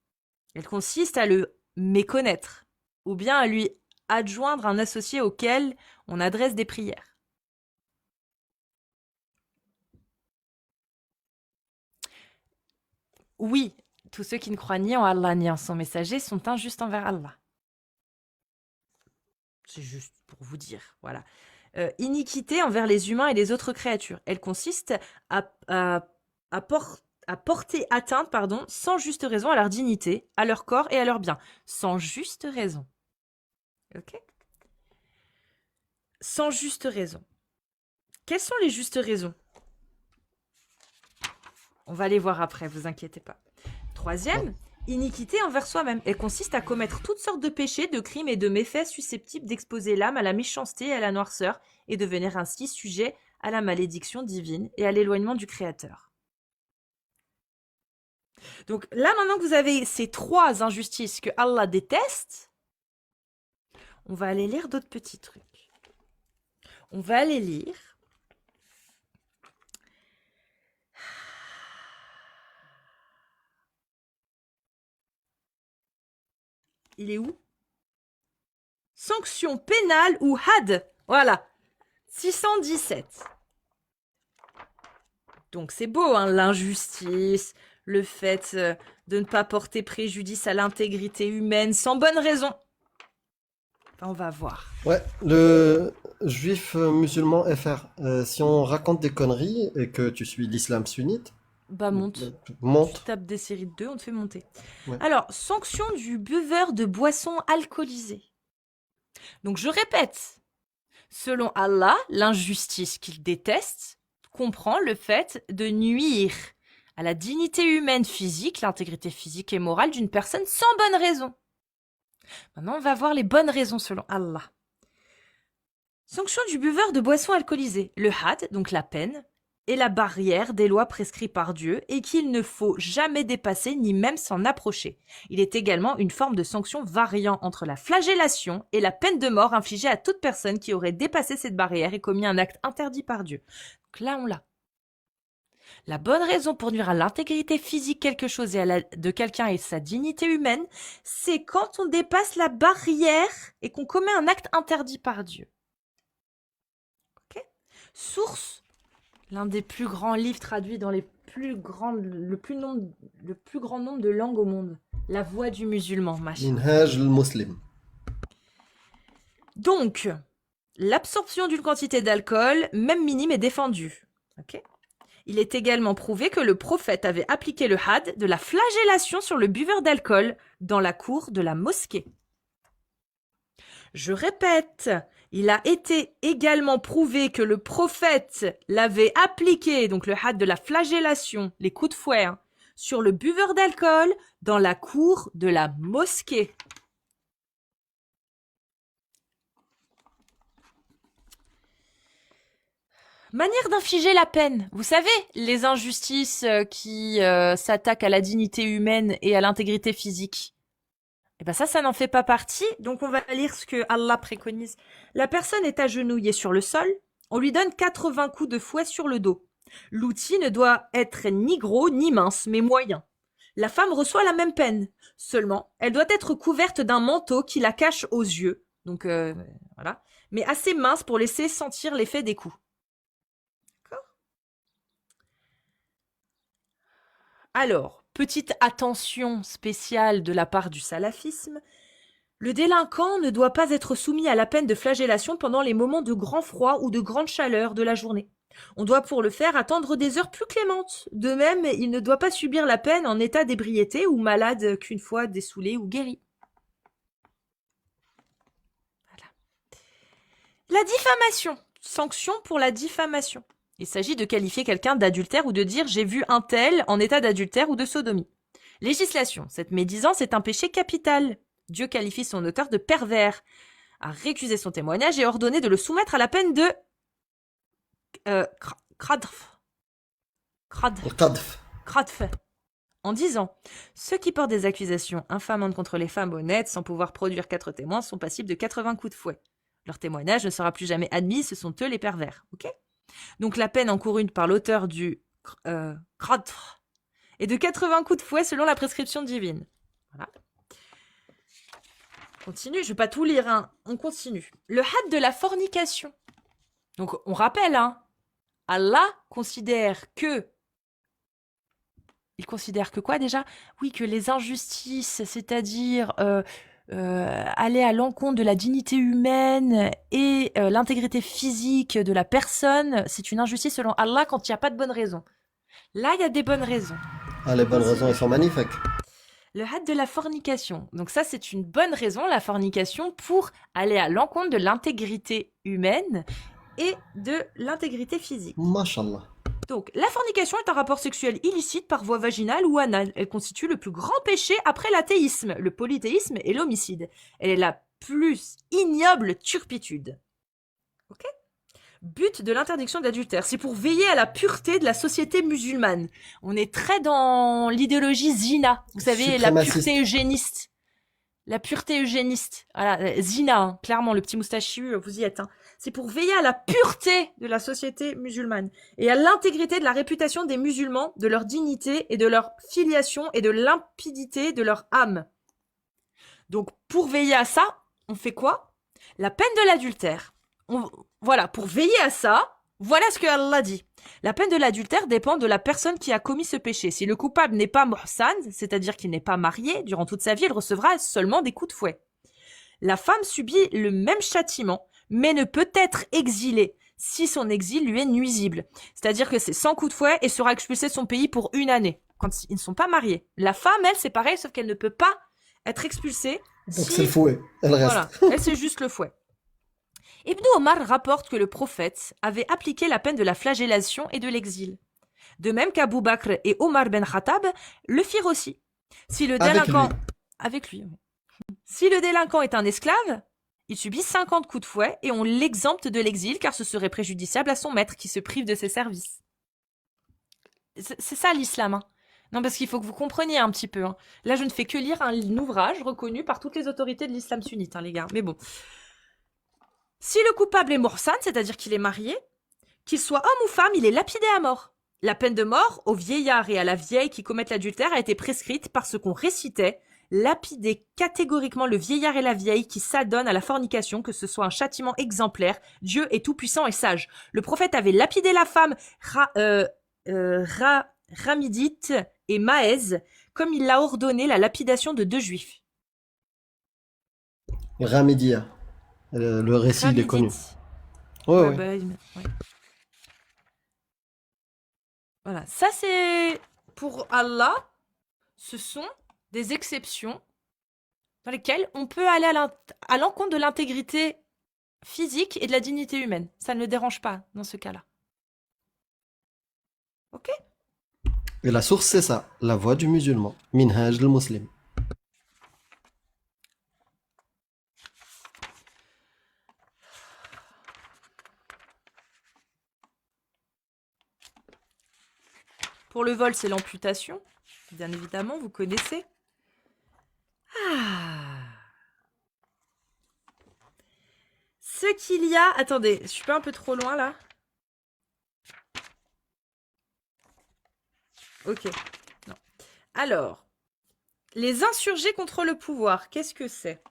Elle consiste à le méconnaître, ou bien à lui adjoindre un associé auquel on adresse des prières. Oui, tous ceux qui ne croient ni en Allah ni en son messager sont injustes envers Allah. C'est juste pour vous dire, voilà. Iniquité envers les humains et les autres créatures. Elle consiste à porter atteinte, sans juste raison à leur dignité, à leur corps et à leurs biens. Sans juste raison. Ok ? Sans juste raison. Quelles sont les justes raisons ? On va les voir après, vous inquiétez pas. 3e, iniquité envers soi-même. Elle consiste à commettre toutes sortes de péchés, de crimes et de méfaits susceptibles d'exposer l'âme à la méchanceté et à la noirceur et devenir ainsi sujet à la malédiction divine et à l'éloignement du Créateur. Donc là, maintenant que vous avez ces 3 injustices que Allah déteste, on va aller lire d'autres petits trucs. On va aller lire. Il est où ? Sanction pénale ou had. Voilà. 617. Donc c'est beau, hein, l'injustice, le fait de ne pas porter préjudice à l'intégrité humaine sans bonne raison. Enfin, on va voir. Ouais, Juif musulman FR, si on raconte des conneries et que tu suis l'islam sunnite, Bah monte. Tu monte. tapes des séries de 2, on te fait monter. Ouais. Alors, sanction du buveur de boissons alcoolisées. Donc je répète, selon Allah, l'injustice qu'il déteste comprend le fait de nuire à la dignité humaine physique, l'intégrité physique et morale d'une personne sans bonne raison. Maintenant, on va voir les bonnes raisons selon Allah. Sanction du buveur de boissons alcoolisées. Le had, donc la peine, est la barrière des lois prescrites par Dieu et qu'il ne faut jamais dépasser ni même s'en approcher. Il est également une forme de sanction variant entre la flagellation et la peine de mort infligée à toute personne qui aurait dépassé cette barrière et commis un acte interdit par Dieu. Donc là, on l'a. La bonne raison pour nuire à l'intégrité physique de quelqu'un et sa dignité humaine, c'est quand on dépasse la barrière et qu'on commet un acte interdit par Dieu. Okay. Source, l'un des plus grands livres traduits dans le plus grand nombre de langues au monde. La Voix du musulman, machin. Minhaj al-Muslim. Donc, l'absorption d'une quantité d'alcool, même minime, est défendue. Okay. Il est également prouvé que le prophète avait appliqué le had de la flagellation sur le buveur d'alcool dans la cour de la mosquée. Je répète, il a été également prouvé que le prophète l'avait appliqué, donc le had de la flagellation, les coups de fouet, sur le buveur d'alcool dans la cour de la mosquée. Manière d'infliger la peine. Vous savez, les injustices qui s'attaquent à la dignité humaine et à l'intégrité physique. Et ben ça n'en fait pas partie. Donc on va lire ce que Allah préconise. La personne est agenouillée sur le sol. On lui donne 80 coups de fouet sur le dos. L'outil ne doit être ni gros ni mince, mais moyen. La femme reçoit la même peine. Seulement, elle doit être couverte d'un manteau qui la cache aux yeux. Donc voilà. Mais assez mince pour laisser sentir l'effet des coups. Alors, petite attention spéciale de la part du salafisme, le délinquant ne doit pas être soumis à la peine de flagellation pendant les moments de grand froid ou de grande chaleur de la journée. On doit pour le faire attendre des heures plus clémentes. De même, il ne doit pas subir la peine en état d'ébriété ou malade qu'une fois dessoulé ou guéri. Voilà. La diffamation. Sanction pour la diffamation. Il s'agit de qualifier quelqu'un d'adultère ou de dire « j'ai vu un tel en état d'adultère ou de sodomie ». Législation. Cette médisance est un péché capital. Dieu qualifie son auteur de pervers, a récusé son témoignage et ordonné de le soumettre à la peine de Qadf, en disant « Ceux qui portent des accusations infamantes contre les femmes honnêtes sans pouvoir produire 4 témoins sont passibles de 80 coups de fouet. Leur témoignage ne sera plus jamais admis, ce sont eux les pervers. » Ok ? Donc la peine encourue par l'auteur du Qadf est de 80 coups de fouet selon la prescription divine. Voilà. Continue, je ne vais pas tout lire, hein. On continue. Le had de la fornication. Donc on rappelle, hein, Allah considère que... Il considère que quoi déjà ? Oui, que les injustices, c'est-à-dire aller à l'encontre de la dignité humaine et l'intégrité physique de la personne, c'est une injustice selon Allah quand il n'y a pas de bonnes raisons. Là, il y a des bonnes raisons. Ah, les bonnes raisons, elles sont magnifiques. Le had de la fornication. Donc ça, c'est une bonne raison, la fornication, pour aller à l'encontre de l'intégrité humaine et de l'intégrité physique. Mashallah. Donc, la fornication est un rapport sexuel illicite par voie vaginale ou anale. Elle constitue le plus grand péché après l'athéisme, le polythéisme et l'homicide. Elle est la plus ignoble turpitude. Ok ? But de l'interdiction d'adultère, c'est pour veiller à la pureté de la société musulmane. On est très dans l'idéologie zina. Vous savez, la pureté eugéniste. La pureté eugéniste. Voilà, zina, hein, clairement, le petit moustachu, vous y êtes. Hein. C'est pour veiller à la pureté de la société musulmane et à l'intégrité de la réputation des musulmans, de leur dignité et de leur filiation et de limpidité de leur âme. Donc, pour veiller à ça, on fait quoi ? La peine de l'adultère. Voilà, pour veiller à ça, voilà ce que Allah dit. La peine de l'adultère dépend de la personne qui a commis ce péché. Si le coupable n'est pas muhsan, c'est-à-dire qu'il n'est pas marié, durant toute sa vie, il recevra seulement des coups de fouet. La femme subit le même châtiment, mais ne peut être exilé si son exil lui est nuisible. C'est-à-dire que c'est sans coup de fouet et sera expulsé de son pays pour 1 année, quand ils ne sont pas mariés. La femme, elle, c'est pareil, sauf qu'elle ne peut pas être expulsée Donc si... c'est le fouet, elle reste. Voilà, elle, c'est juste le fouet. Ibn Omar rapporte que le prophète avait appliqué la peine de la flagellation et de l'exil. De même qu'Abou Bakr et Omar ben Khattab le firent aussi. Si le Avec délinquant... lui. Avec lui, oui. Si le délinquant est un esclave, il subit 50 coups de fouet et on l'exempte de l'exil car ce serait préjudiciable à son maître qui se prive de ses services. C'est ça l'islam. Hein. Non, parce qu'il faut que vous compreniez un petit peu. Hein. Là, je ne fais que lire un ouvrage reconnu par toutes les autorités de l'islam sunnite, hein, les gars. Mais bon. Si le coupable est morsan, c'est-à-dire qu'il est marié, qu'il soit homme ou femme, il est lapidé à mort. La peine de mort au vieillard et à la vieille qui commettent l'adultère a été prescrite parce qu'on récitait lapider catégoriquement le vieillard et la vieille qui s'adonnent à la fornication, que ce soit un châtiment exemplaire. Dieu est tout-puissant et sage. Le prophète avait lapidé la femme Ramidite et Maez, comme il l'a ordonné la lapidation de 2 juifs. Ramidia. Le récit, il est connu. Ramidite. Ouais, Ouais, ouais. ouais. Voilà, ça c'est pour Allah. Ce sont des exceptions dans lesquelles on peut aller à l'encontre de l'intégrité physique et de la dignité humaine. Ça ne le dérange pas dans ce cas-là. Ok? Et la source, c'est ça. La voix du musulman. Minhaj al-Muslim. Pour le vol, c'est l'amputation. Bien évidemment, vous connaissez. Ce qu'il y a... Attendez, je suis pas un peu trop loin là? Ok. Non. Alors, les insurgés contre le pouvoir, qu'est-ce que c'est?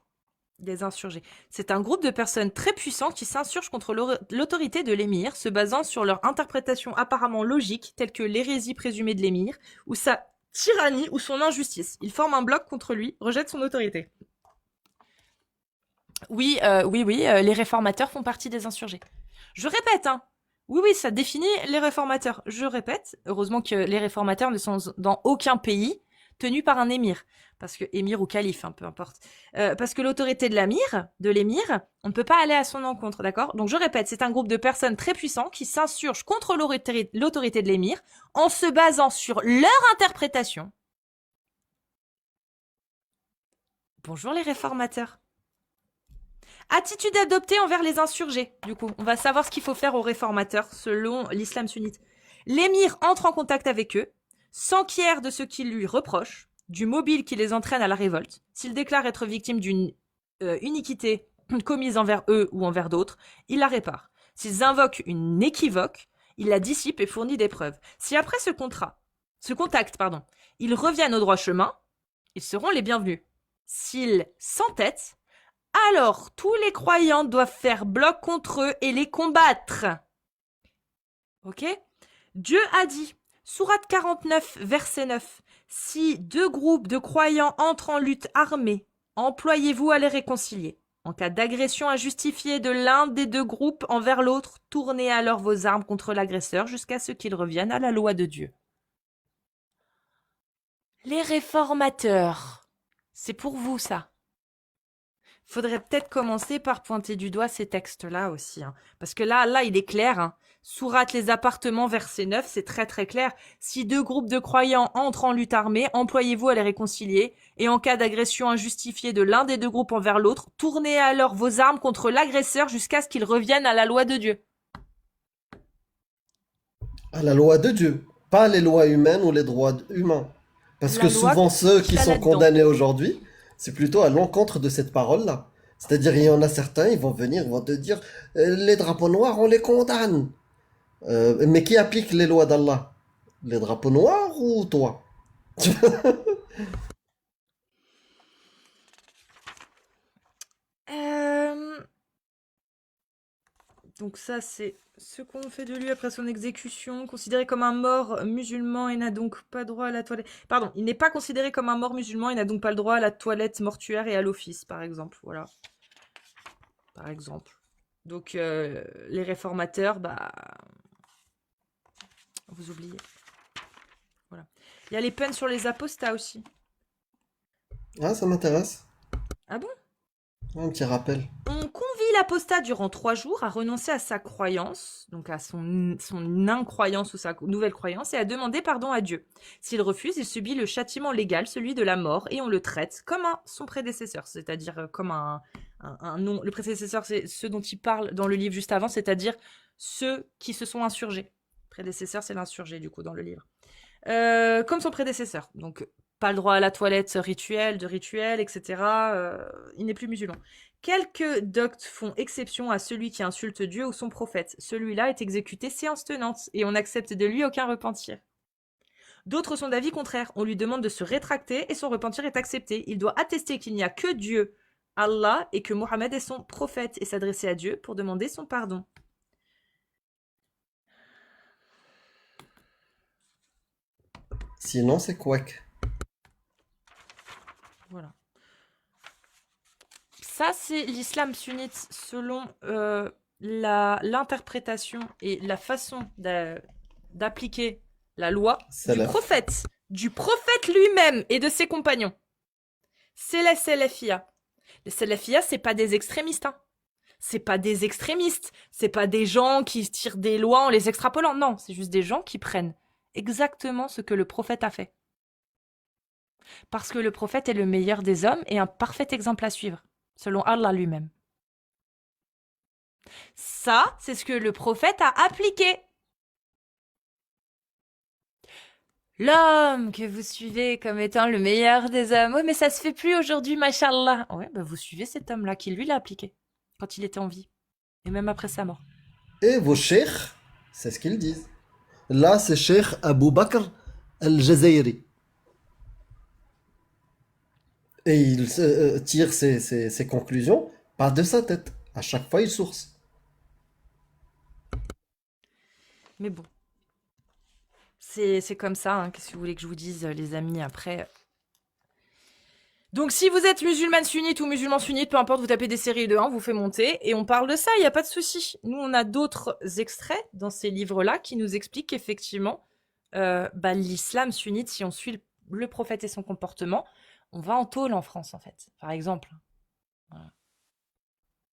Des insurgés. C'est un groupe de personnes très puissants qui s'insurgent contre l'autorité de l'émir, se basant sur leur interprétation apparemment logique, telle que l'hérésie présumée de l'émir, ou sa tyrannie ou son injustice. Ils forment un bloc contre lui, rejettent son autorité. Oui, les réformateurs font partie des insurgés. Je répète, hein. Oui, ça définit les réformateurs. Je répète, heureusement que les réformateurs ne sont dans aucun pays tenus par un émir. Parce que émir ou calife, hein, peu importe. Parce que l'autorité de l'émir, on ne peut pas aller à son encontre, d'accord? Donc je répète, c'est un groupe de personnes très puissants qui s'insurgent contre l'autorité de l'émir en se basant sur leur interprétation. Bonjour les réformateurs. Attitude adoptée envers les insurgés. Du coup, on va savoir ce qu'il faut faire aux réformateurs selon l'islam sunnite. L'émir entre en contact avec eux, s'enquiert de ce qu'ils lui reprochent, du mobile qui les entraîne à la révolte. S'il déclare être victime d'une iniquité commise envers eux ou envers d'autres, il la répare. S'ils invoquent une équivoque, il la dissipe et fournit des preuves. Si après ce contact, ils reviennent au droit chemin, ils seront les bienvenus. S'ils s'entêtent, alors tous les croyants doivent faire bloc contre eux et les combattre. Ok? Dieu a dit, sourate 49, verset 9, si 2 groupes de croyants entrent en lutte armée, employez-vous à les réconcilier. En cas d'agression injustifiée de l'un des 2 groupes envers l'autre, tournez alors vos armes contre l'agresseur jusqu'à ce qu'il revienne à la loi de Dieu. Les réformateurs, c'est pour vous ça. Faudrait peut-être commencer par pointer du doigt ces textes-là aussi. Hein. Parce que là, il est clair. Hein. Sourate les appartements, verset 9, c'est très très clair. Si 2 groupes de croyants entrent en lutte armée, employez-vous à les réconcilier. Et en cas d'agression injustifiée de l'un des 2 groupes envers l'autre, tournez alors vos armes contre l'agresseur jusqu'à ce qu'il revienne à la loi de Dieu. À la loi de Dieu. Pas les lois humaines ou les droits humains. Parce La que loi souvent ceux qu'il qui y a sont là-dedans. condamnés aujourd'hui, c'est plutôt à l'encontre de cette parole-là. C'est-à-dire, il y en a certains, ils vont venir, ils vont te dire, les drapeaux noirs, on les condamne. Mais qui applique les lois d'Allah? Les drapeaux noirs ou toi? Donc ça, c'est ce qu'on fait de lui après son exécution, considéré comme un mort musulman et n'a donc pas droit à la toilette. Pardon, il n'est pas considéré comme un mort musulman et n'a donc pas le droit à la toilette mortuaire et à l'office, par exemple. Voilà. Par exemple. Donc, les réformateurs, bah, vous oubliez. Voilà. Il y a les peines sur les apostats aussi. Ah, ça m'intéresse. Ah bon? Un petit rappel. On convie l'apostat durant 3 jours à renoncer à sa croyance, donc à son incroyance ou sa nouvelle croyance, et à demander pardon à Dieu. S'il refuse, il subit le châtiment légal, celui de la mort, et on le traite comme son prédécesseur, c'est-à-dire comme un nom. Le prédécesseur, c'est ceux dont il parle dans le livre juste avant, c'est-à-dire ceux qui se sont insurgés. Prédécesseur, c'est l'insurgé, du coup, dans le livre. Comme son prédécesseur. Donc, pas le droit à la toilette de rituel, etc. Il n'est plus musulman. Quelques doctes font exception à celui qui insulte Dieu ou son prophète. Celui-là est exécuté séance tenante et on n'accepte de lui aucun repentir. D'autres sont d'avis contraire. On lui demande de se rétracter et son repentir est accepté. Il doit attester qu'il n'y a que Dieu, Allah, et que Mohammed est son prophète et s'adresser à Dieu pour demander son pardon. Sinon, c'est quack. Voilà. Ça, c'est l'islam sunnite selon l'interprétation et la façon d'appliquer la loi Salaf. du prophète lui-même et de ses compagnons. C'est la salafia. Les salafia, c'est pas des extrémistes. Hein. C'est pas des extrémistes. C'est pas des gens qui tirent des lois en les extrapolant. Non, c'est juste des gens qui prennent exactement ce que le prophète a fait. Parce que le prophète est le meilleur des hommes et un parfait exemple à suivre, selon Allah lui-même. Ça, c'est ce que le prophète a appliqué. L'homme que vous suivez comme étant le meilleur des hommes. Oui, mais ça se fait plus aujourd'hui, mashallah. Ouais, bah vous suivez cet homme-là qui, lui, l'a appliqué quand il était en vie. Et même après sa mort. Et vos cheikhs, c'est ce qu'ils disent. Là, c'est Cheikh Abou Bakr al-Jazairi. Et il tire ses conclusions pas de sa tête. À chaque fois, il source. Mais bon. C'est comme ça, hein. Qu'est-ce que vous voulez que je vous dise, les amis, après. Donc si vous êtes musulmane sunnite ou musulman sunnite, peu importe, vous tapez des séries de 1, vous fait monter, et on parle de ça, il n'y a pas de souci. Nous, on a d'autres extraits dans ces livres-là qui nous expliquent qu'effectivement, l'islam sunnite, si on suit le prophète et son comportement, on va en tôle en France, en fait, par exemple. Voilà.